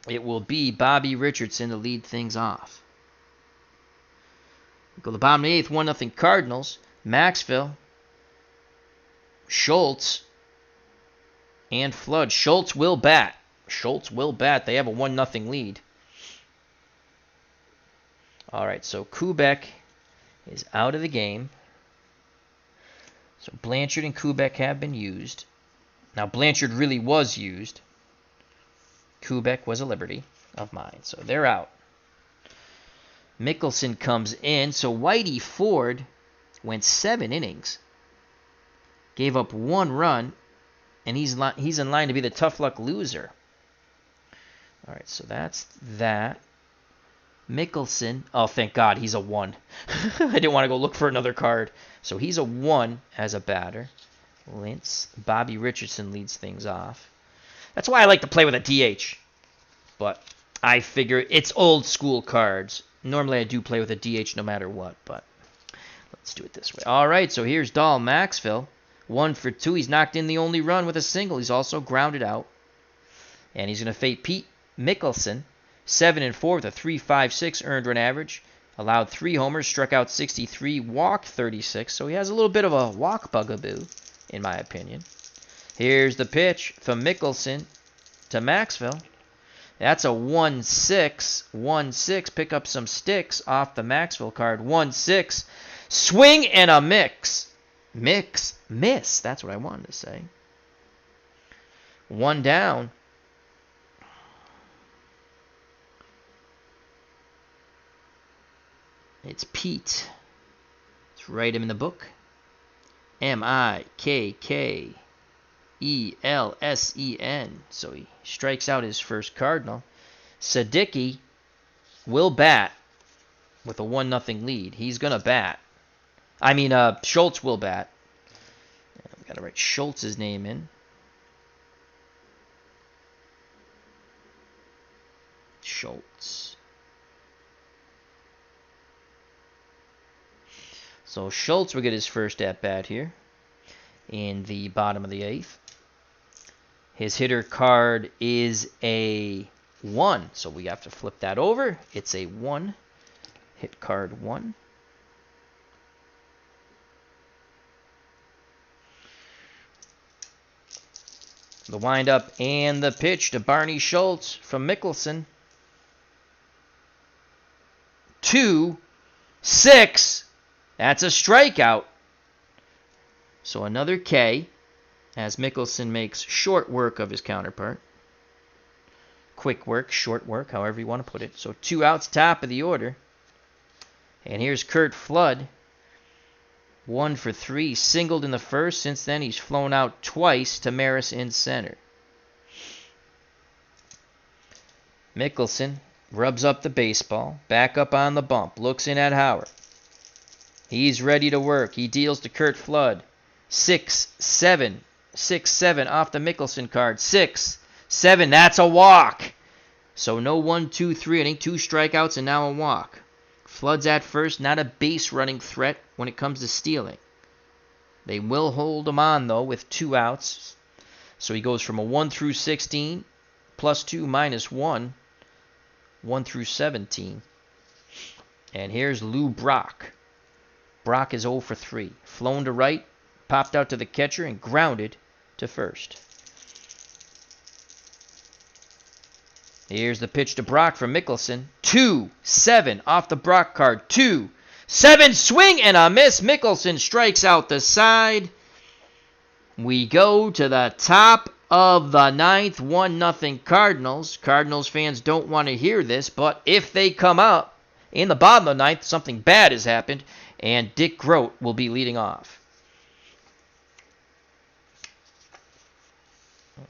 it will be Bobby Richardson to lead things off. Go to the bottom of the eighth, 1-0 Cardinals. Maxville, Schultz, and Flood. Schultz will bat. They have a 1-0 lead. All right, so Kubek is out of the game. So Blanchard and Kubek have been used. Now, Blanchard really was used. Kubek was a liberty of mine. So they're out. Mickelson comes in. So Whitey Ford went 7 innings. Gave up 1 run. And he's in line to be the tough luck loser. All right, so that's that. Mickelson. Oh, thank God, he's a 1. I didn't want to go look for another card. So he's a 1 as a batter. Lynch. Bobby Richardson leads things off. That's why I like to play with a DH. But I figure it's old school cards. Normally I do play with a DH no matter what, but let's do it this way. All right, so here's Dahl Maxville. 1 for 2. He's knocked in the only run with a single. He's also grounded out. And he's going to face Pete Mickelson. 7-4 with a 3.56 earned run average. Allowed 3 homers, struck out 63, walked 36. So he has a little bit of a walk bugaboo, in my opinion. Here's the pitch from Mickelson to Maxville. That's a 1-6. 1-6. Pick up some sticks off the Maxville card. 1-6. Swing and a mix. Miss. That's what I wanted to say. 1 down. It's Pete. Let's write him in the book. Mikkkelsen. So he strikes out his first Cardinal. Sadecki will bat with a 1-0 lead. He's going to bat. Schultz will bat. I've got to write Schultz's name in. Schultz. So Schultz will get his first at-bat here in the bottom of the eighth. His hitter card is a 1, so we have to flip that over. It's a 1. Hit card 1. The windup and the pitch to Barney Schultz from Mickelson. 2-6. That's a strikeout. So another K as Mickelson makes short work of his counterpart. Quick work, short work, however you want to put it. So 2 outs, top of the order. And here's Curt Flood. 1 for 3, singled in the first. Since then, he's flown out twice to Maris in center. Mickelson rubs up the baseball, back up on the bump, looks in at Howard. He's ready to work. He deals to Curt Flood. 6-7. 6-7 off the Mickelson card. 6-7. That's a walk. So no 1, 2, 3 inning, 2 strikeouts and now a walk. Flood's at first, not a base running threat when it comes to stealing. They will hold him on though with 2 outs. So he goes from a 1 through 16, +2, -1, 1 through 17. And here's Lou Brock. Brock is 0 for 3. Flown to right, popped out to the catcher, and grounded to first. Here's the pitch to Brock from Mickelson. 2-7 off the Brock card. 2-7, swing and a miss. Mickelson strikes out the side. We go to the top of the 9th, 1-0 Cardinals. Cardinals fans don't want to hear this, but if they come up in the bottom of the 9th, something bad has happened, and Dick Groat will be leading off.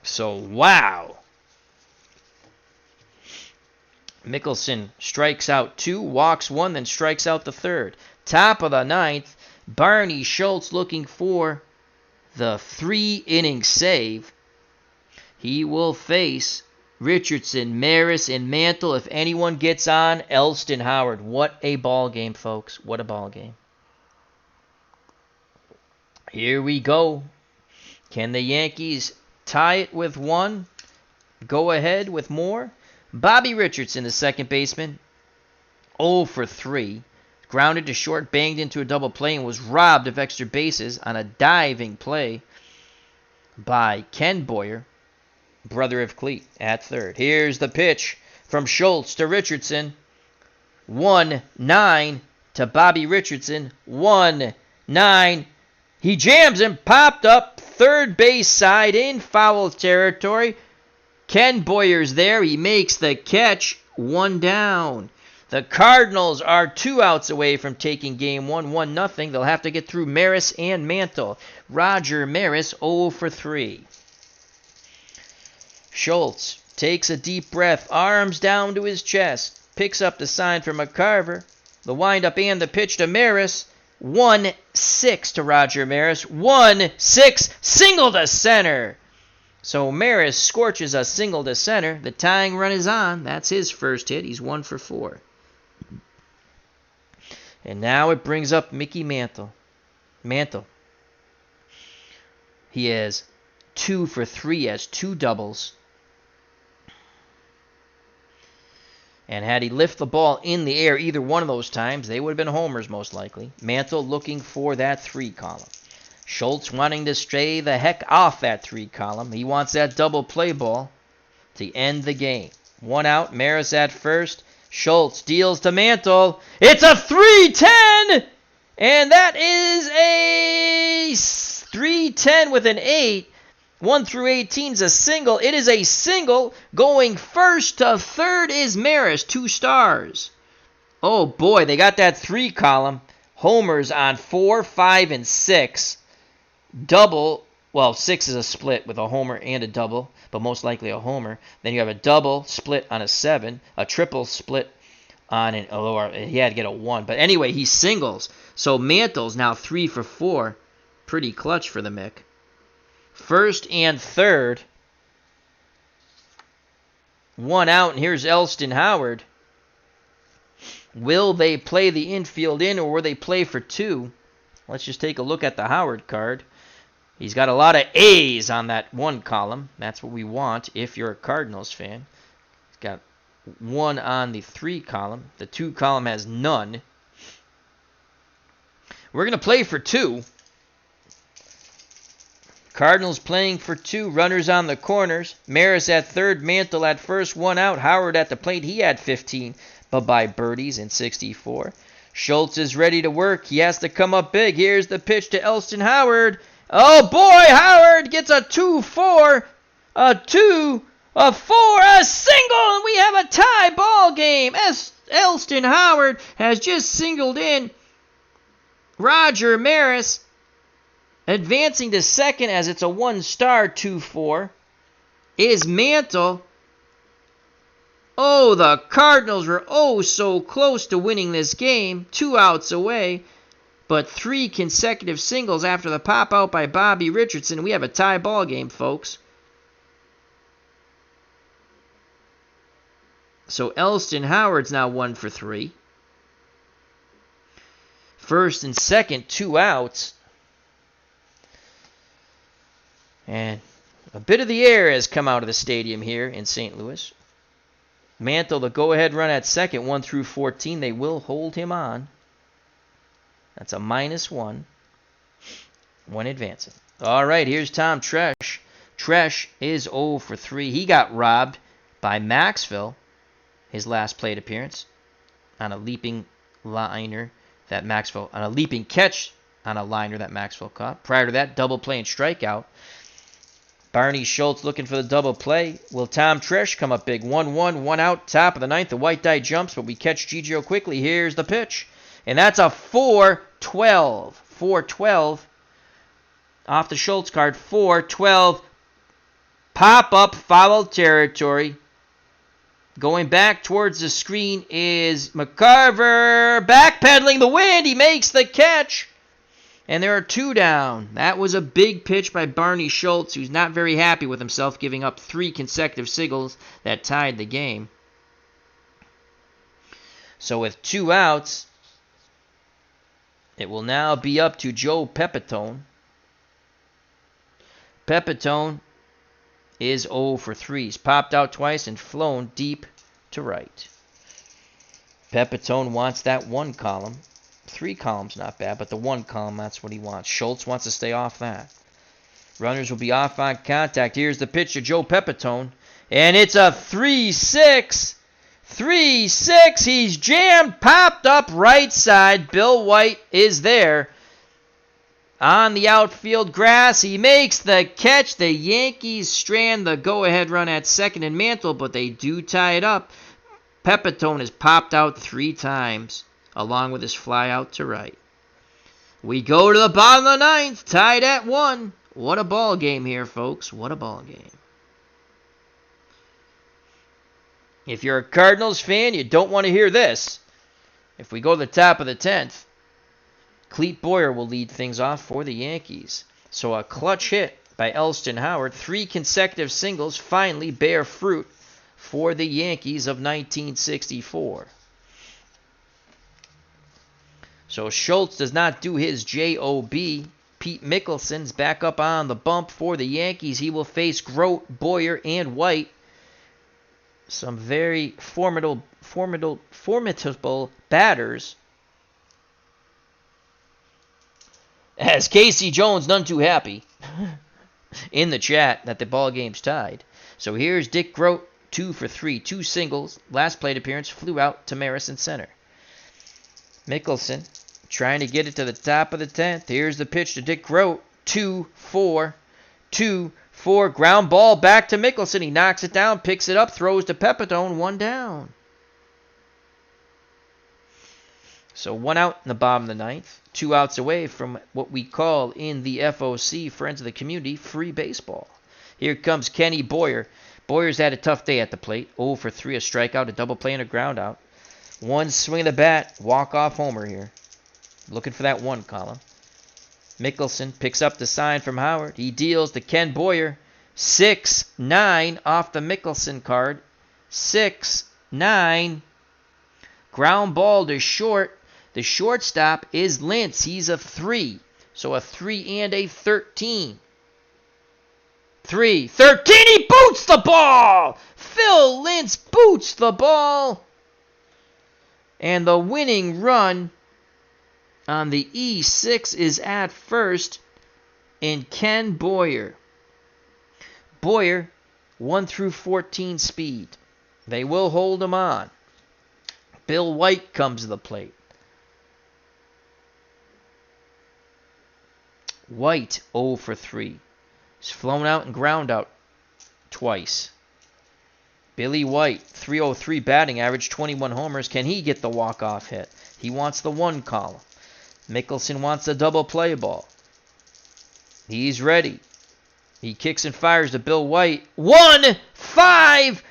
So, wow. Mickelson strikes out 2, walks 1, then strikes out the 3rd. Top of the 9th, Barney Schultz looking for the 3-inning save. He will face Richardson, Maris, and Mantle. If anyone gets on, Elston Howard. What a ball game, folks. What a ball game. Here we go. Can the Yankees tie it with 1? Go ahead with more? Bobby Richardson, the second baseman, 0 for 3. Grounded to short, banged into a double play, and was robbed of extra bases on a diving play by Ken Boyer, brother of Cleet, at third. Here's the pitch from Schultz to Richardson. 1-9 to Bobby Richardson. 1-9. He jams him, popped up, third base side in foul territory. Ken Boyer's there. He makes the catch. 1 down. The Cardinals are 2 outs away from taking game 1, 1-0. They'll have to get through Maris and Mantle. Roger Maris, 0 for 3. Schultz takes a deep breath, arms down to his chest, picks up the sign from McCarver. The windup and the pitch to Maris. 1-6 to Roger Maris. 1-6, single to center. So Maris scorches a single to center. The tying run is on. That's his first hit. He's 1 for 4. And now it brings up Mickey Mantle. He has 2 for 3, has 2 doubles. And had he lifted the ball in the air either one of those times, they would have been homers most likely. Mantle looking for that 3 column. Schultz wanting to stay the heck off that 3 column. He wants that double play ball to end the game. 1 out, Maris at first. Schultz deals to Mantle. It's a 3-10! And that is a 3-10 with an 8. 1 through 18 is a single. It is a single. Going first to third is Maris. 2 stars. Oh boy, they got that 3 column. Homers on 4, 5, and 6. Double, well, 6 is a split with a homer and a double, but most likely a homer. Then you have a double split on a 7, a triple split on an, or he had to get a 1. But anyway, he singles. So Mantle's now 3 for 4. Pretty clutch for the Mick. First and third. 1 out, and here's Elston Howard. Will they play the infield in, or will they play for 2? Let's just take a look at the Howard card. He's got a lot of A's on that 1 column. That's what we want if you're a Cardinals fan. He's got 1 on the 3 column. The 2 column has none. We're going to play for 2. Cardinals playing for 2. Runners on the corners. Maris at third. Mantle at first. 1 out. Howard at the plate. He had 15. Bye-bye birdies in 64. Schultz is ready to work. He has to come up big. Here's the pitch to Elston Howard. Oh, boy, Howard gets a 2-4, a 2, a 4, a single, and we have a tie ball game. Elston Howard has just singled in Roger Maris, advancing to second as it's a 1-star 2-4, is Mantle. Oh, the Cardinals were so close to winning this game, 2 outs away, but 3 consecutive singles after the pop out by Bobby Richardson. We have a tie ball game, folks. So Elston Howard's now 1 for 3. First and second, 2 outs. And a bit of the air has come out of the stadium here in St. Louis. Mantle, the go-ahead run at second, 1 through 14. They will hold him on. That's a -1 when advancing. All right, here's Tom Tresh. Tresh is 0 for 3. He got robbed by Maxwell, his last plate appearance, on a leaping liner that Maxwell, on a leaping catch on a liner that Maxwell caught. Prior to that, double play and strikeout. Barney Schultz looking for the double play. Will Tom Tresh come up big? 1-1, 1 out, top of the ninth. The white die jumps, but we catch Gigio quickly. Here's the pitch. And that's a 4-12. 4-12 off the Schultz card. 4-12. Pop-up foul territory. Going back towards the screen is McCarver. Backpedaling the wind. He makes the catch. And there are 2 down. That was a big pitch by Barney Schultz, who's not very happy with himself, giving up 3 consecutive singles that tied the game. So with 2 outs, it will now be up to Joe Pepitone. Pepitone is 0 for 3. He's popped out twice and flown deep to right. Pepitone wants that 1 column. 3 columns, not bad, but the 1 column, that's what he wants. Schultz wants to stay off that. Runners will be off on contact. Here's the pitch to Joe Pepitone. And it's a 3-6. 3-6. He's jammed, popped up right side. Bill White is there on the outfield grass. He makes the catch. The Yankees strand the go-ahead run at second and Mantle, but they do tie it up. Pepitone has popped out 3 times, along with his fly out to right. We go to the bottom of the ninth, tied at 1. What a ball game here, folks. What a ball game. If you're a Cardinals fan, you don't want to hear this. If we go to the top of the 10th, Clete Boyer will lead things off for the Yankees. So a clutch hit by Elston Howard. 3 consecutive singles finally bear fruit for the Yankees of 1964. So Schultz does not do his J.O.B. Pete Mickelson's back up on the bump for the Yankees. He will face Grote, Boyer, and White. Some very formidable batters. As Casey Jones, none too happy, in the chat that the ball game's tied. So here's Dick Grote, 2 for 3, 2 singles. Last plate appearance flew out to Maris in center. Mickelson trying to get it to the top of the 10th. Here's the pitch to Dick Grote. 2-4. 2-4. Ground ball back to Mickelson. He knocks it down, picks it up, throws to Pepitone. 1 down. So 1 out in the bottom of the 9th. 2 outs away from what we call in the FOC, Friends of the Community, free baseball. Here comes Kenny Boyer. Boyer's had a tough day at the plate. 0 for 3, a strikeout, a double play, and a ground out. 1 swing of the bat, walk-off homer here. Looking for that 1 column. Mickelson picks up the sign from Howard. He deals to Ken Boyer. 6-9 off the Mickelson card. 6-9. Ground ball to short. The shortstop is Lynch. He's a 3. So a 3 and a 13. 3-13. He boots the ball. Phil Lynch boots the ball. And the winning run on the E6 is at first. in Ken Boyer. Boyer, 1 through 14 speed. They will hold him on. Bill White comes to the plate. White, 0 for 3. He's flown out and ground out twice. Billy White, 303 batting average, 21 homers. Can he get the walk-off hit? He wants the 1 column. Mickelson wants the double play ball. He's ready. He kicks and fires to Bill White. 1-5!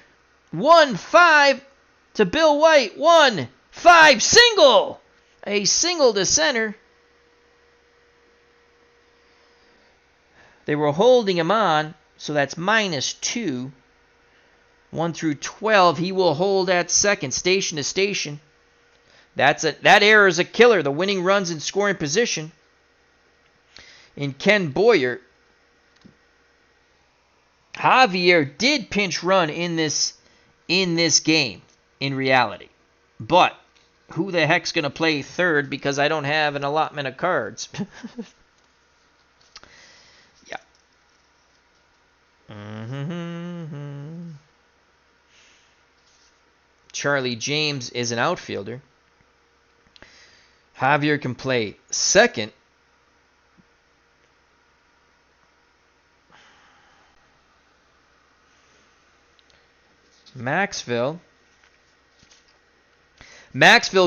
1-5 to Bill White. 1-5 single! A single to center. They were holding him on, so that's -2. 1 through 12, he will hold at second, station to station. That error is a killer. The winning runs in scoring position. In Ken Boyer, Javier did pinch run in this game, in reality. But who the heck's going to play third, because I don't have an allotment of cards? Yeah. Charlie James is an outfielder. Javier can play second. Maxville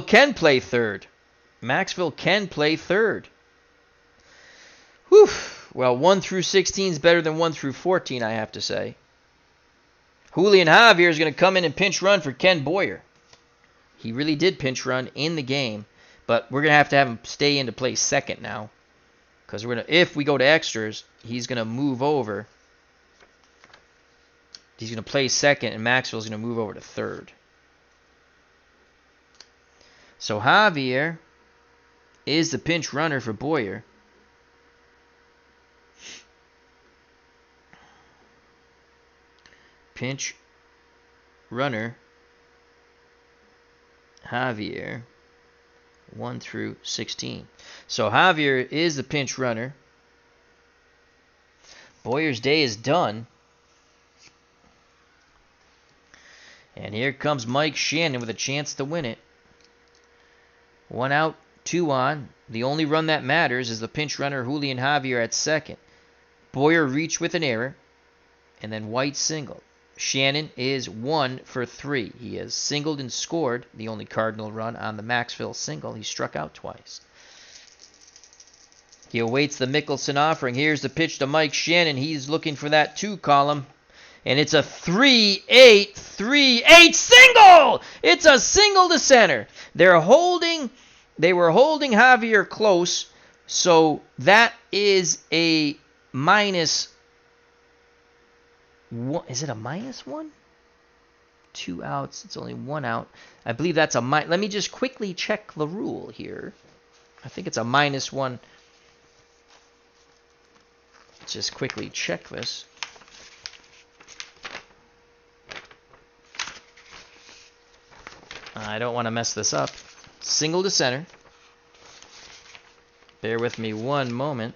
can play third. Maxville can play third. Whew. Well, 1 through 16 is better than 1 through 14, I have to say. Julian Javier is going to come in and pinch run for Ken Boyer. He really did pinch run in the game, but we're going to have him stay in to play second now, because if we go to extras, he's going to move over. He's going to play second, and Maxwell's going to move over to third. So Javier is the pinch runner for Boyer. Pinch runner Javier, 1 through 16. So Javier is the pinch runner. Boyer's day is done. And here comes Mike Shannon with a chance to win it. 1 out, 2 on. The only run that matters is the pinch runner Julian Javier at second. Boyer reached with an error, and then White singled. Shannon is 1 for 3. He has singled and scored, the only Cardinal run on the Maxville single. He struck out twice. He awaits the Mickelson offering. Here's the pitch to Mike Shannon. He's looking for that 2 column. And it's a 3-8 single! It's a single to center. They were holding Javier close, so that is a -1. Is it a -1? 2 outs. It's only 1 out. I believe that's a minus. Let me just quickly check the rule here. I think it's a -1. Just quickly check this. I don't want to mess this up. Single to center. Bear with me one moment.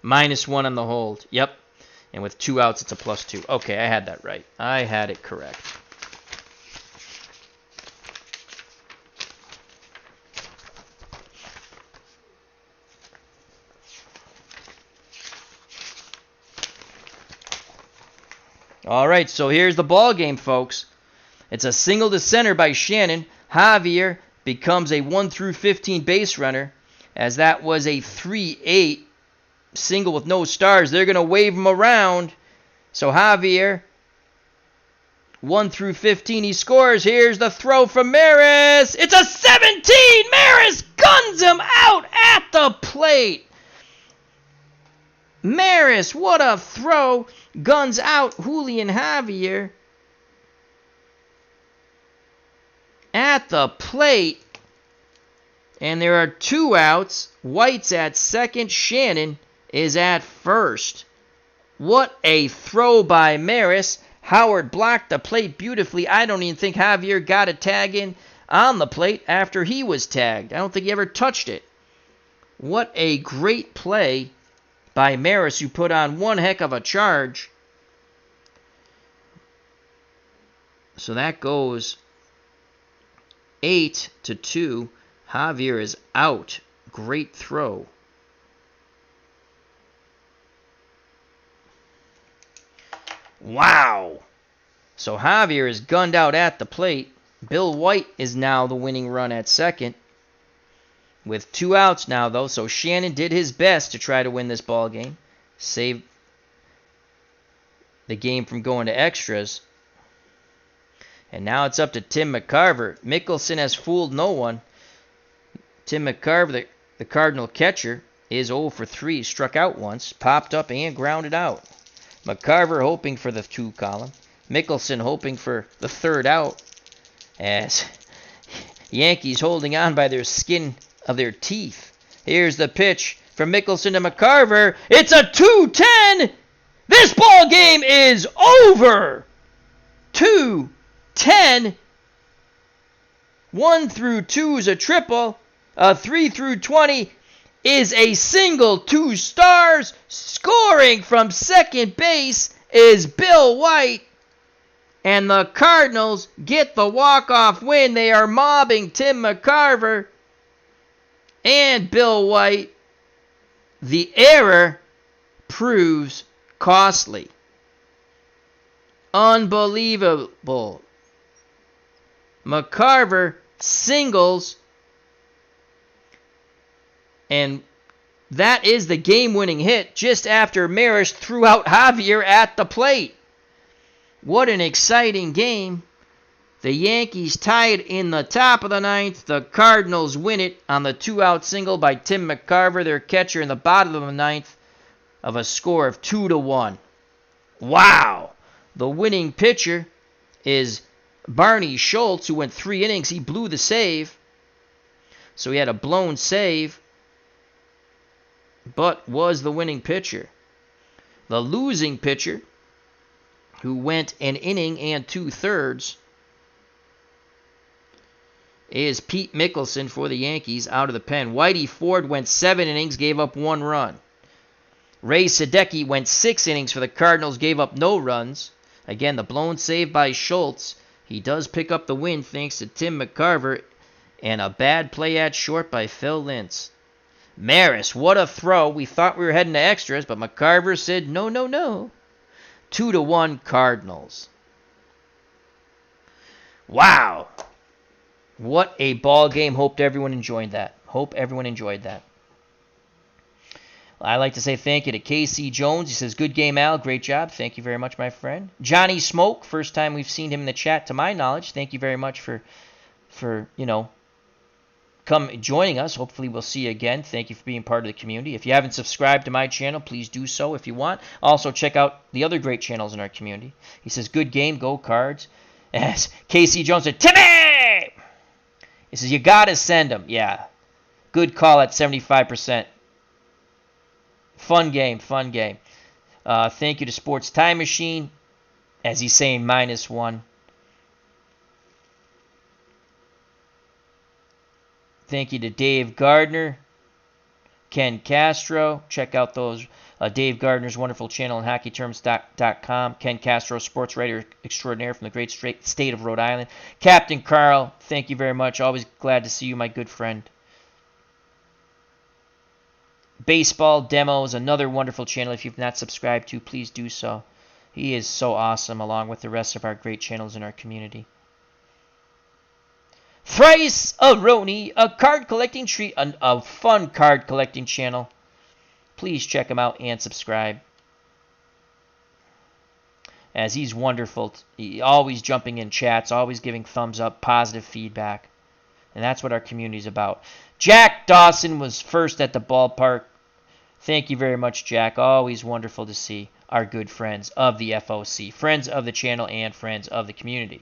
-1 on the hold. Yep. And with 2 outs, it's a +2. Okay, I had that right. I had it correct. All right, so here's the ball game, folks. It's a single to center by Shannon. Javier becomes a 1 through 15 base runner, as that was a 3-8 single with no stars. They're going to wave him around. So Javier, 1 through 15, he scores. Here's the throw from Maris. It's a 17! Maris guns him out at the plate. Maris, what a throw. Guns out Julian Javier at the plate. And there are 2 outs. White's at second. Shannon is at first. What a throw by Maris. Howard blocked the plate beautifully. I don't even think Javier got a tag in on the plate after he was tagged. I don't think he ever touched it. What a great play by Maris, who put on one heck of a charge. So that goes 8-2. Javier is out. Great throw. Wow. So Javier is gunned out at the plate. Bill White is now the winning run at second. With 2 outs now, though, so Shannon did his best to try to win this ball game. Save the game from going to extras. And now it's up to Tim McCarver. Mickelson has fooled no one. Tim McCarver, the Cardinal catcher, is 0 for 3. Struck out once, popped up, and grounded out. McCarver hoping for the 2 column. Mickelson hoping for the 3rd out. As Yankees holding on by their skin of their teeth. Here's the pitch from Mickelson to McCarver. It's a 2-10. This ball game is over. 2-10. 1 through 2 is a triple. 3 through 20 is a single. 2 stars. Scoring from second base is Bill White. And the Cardinals get the walk-off win. They are mobbing Tim McCarver and Bill White. The error proves costly. Unbelievable. McCarver singles. And that is the game-winning hit just after Maris threw out Javier at the plate. What an exciting game. The Yankees tie it in the top of the 9th. The Cardinals win it on the 2-out single by Tim McCarver, their catcher, in the bottom of the 9th, of a score of 2-1. Wow. The winning pitcher is Barney Schultz, who went 3 innings. He blew the save. So he had a blown save, but was the winning pitcher. The losing pitcher, who went an inning and 2/3, is Pete Mickelson for the Yankees out of the pen. Whitey Ford went 7 innings, gave up 1 run. Ray Sadecki went 6 innings for the Cardinals, gave up no runs. Again, the blown save by Schultz. He does pick up the win thanks to Tim McCarver and a bad play at short by Phil Lynch. Maris, what a throw. We thought we were heading to extras, but McCarver said no, no, no. 2-1 Cardinals. Wow. What a ball game. Hope everyone enjoyed that. I like to say thank you to KC Jones. He says, good game, Al. Great job. Thank you very much, my friend. Johnny Smoke, first time we've seen him in the chat to my knowledge. Thank you very much for come joining us. Hopefully we'll see you again. Thank you for being part of the community. If you haven't subscribed to my channel, please do so if you want. Also, check out the other great channels in our community. He says, good game, go Cards. As KC Jones said, Timmy! He says, you got to send him. Yeah. Good call at 75%. Fun game. Thank you to Sports Time Machine, as he's saying -1. Thank you to Dave Gardner, Ken Castro. Check out those Dave Gardner's wonderful channel on hockeyterms.com. Ken Castro, sports writer extraordinaire from the great state of Rhode Island. Captain Carl, thank you very much. Always glad to see you, my good friend. Baseball Demos, another wonderful channel. If you've not subscribed to, please do so. He is so awesome, along with the rest of our great channels in our community. Thrice a Roni, a card collecting treat, a fun card collecting channel. Please check him out and subscribe, as he's wonderful. Always jumping in chats, always giving thumbs up, positive feedback. And that's what our community is about. Jack Dawson was first at the ballpark. Thank you very much, Jack. Always wonderful to see our good friends of the FOC, friends of the channel and friends of the community.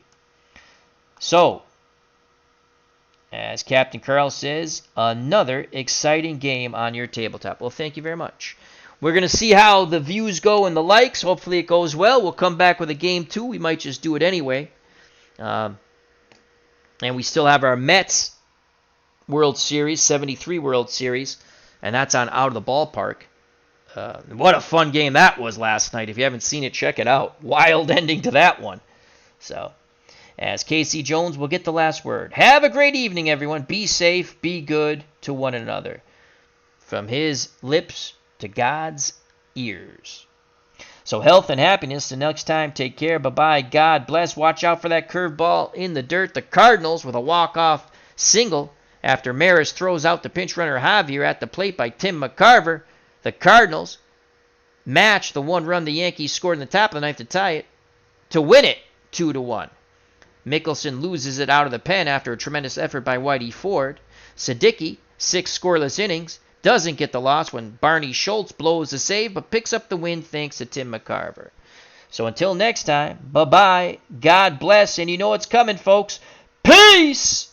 So, as Captain Carl says, another exciting game on your tabletop. Well, thank you very much. We're going to see how the views go and the likes. Hopefully it goes well. We'll come back with a game 2. We might just do it anyway. And we still have our Mets World Series, 73 World Series, and that's on Out of the Ballpark. What a fun game that was last night. If you haven't seen it, check it out. Wild ending to that one. So, as Casey Jones will get the last word. Have a great evening, everyone. Be safe, be good to one another. From his lips to God's ears. So health and happiness. The next time, take care. Bye-bye. God bless. Watch out for that curveball in the dirt. The Cardinals with a walk-off single after Maris throws out the pinch runner Javier at the plate by Tim McCarver. The Cardinals match the one run the Yankees scored in the top of the ninth to tie it, to win it 2-1. Mickelson loses it out of the pen after a tremendous effort by Whitey Ford. Sadecki, 6 scoreless innings, doesn't get the loss when Barney Schultz blows the save, but picks up the win thanks to Tim McCarver. So until next time, bye-bye, God bless, and you know what's coming, folks. Peace!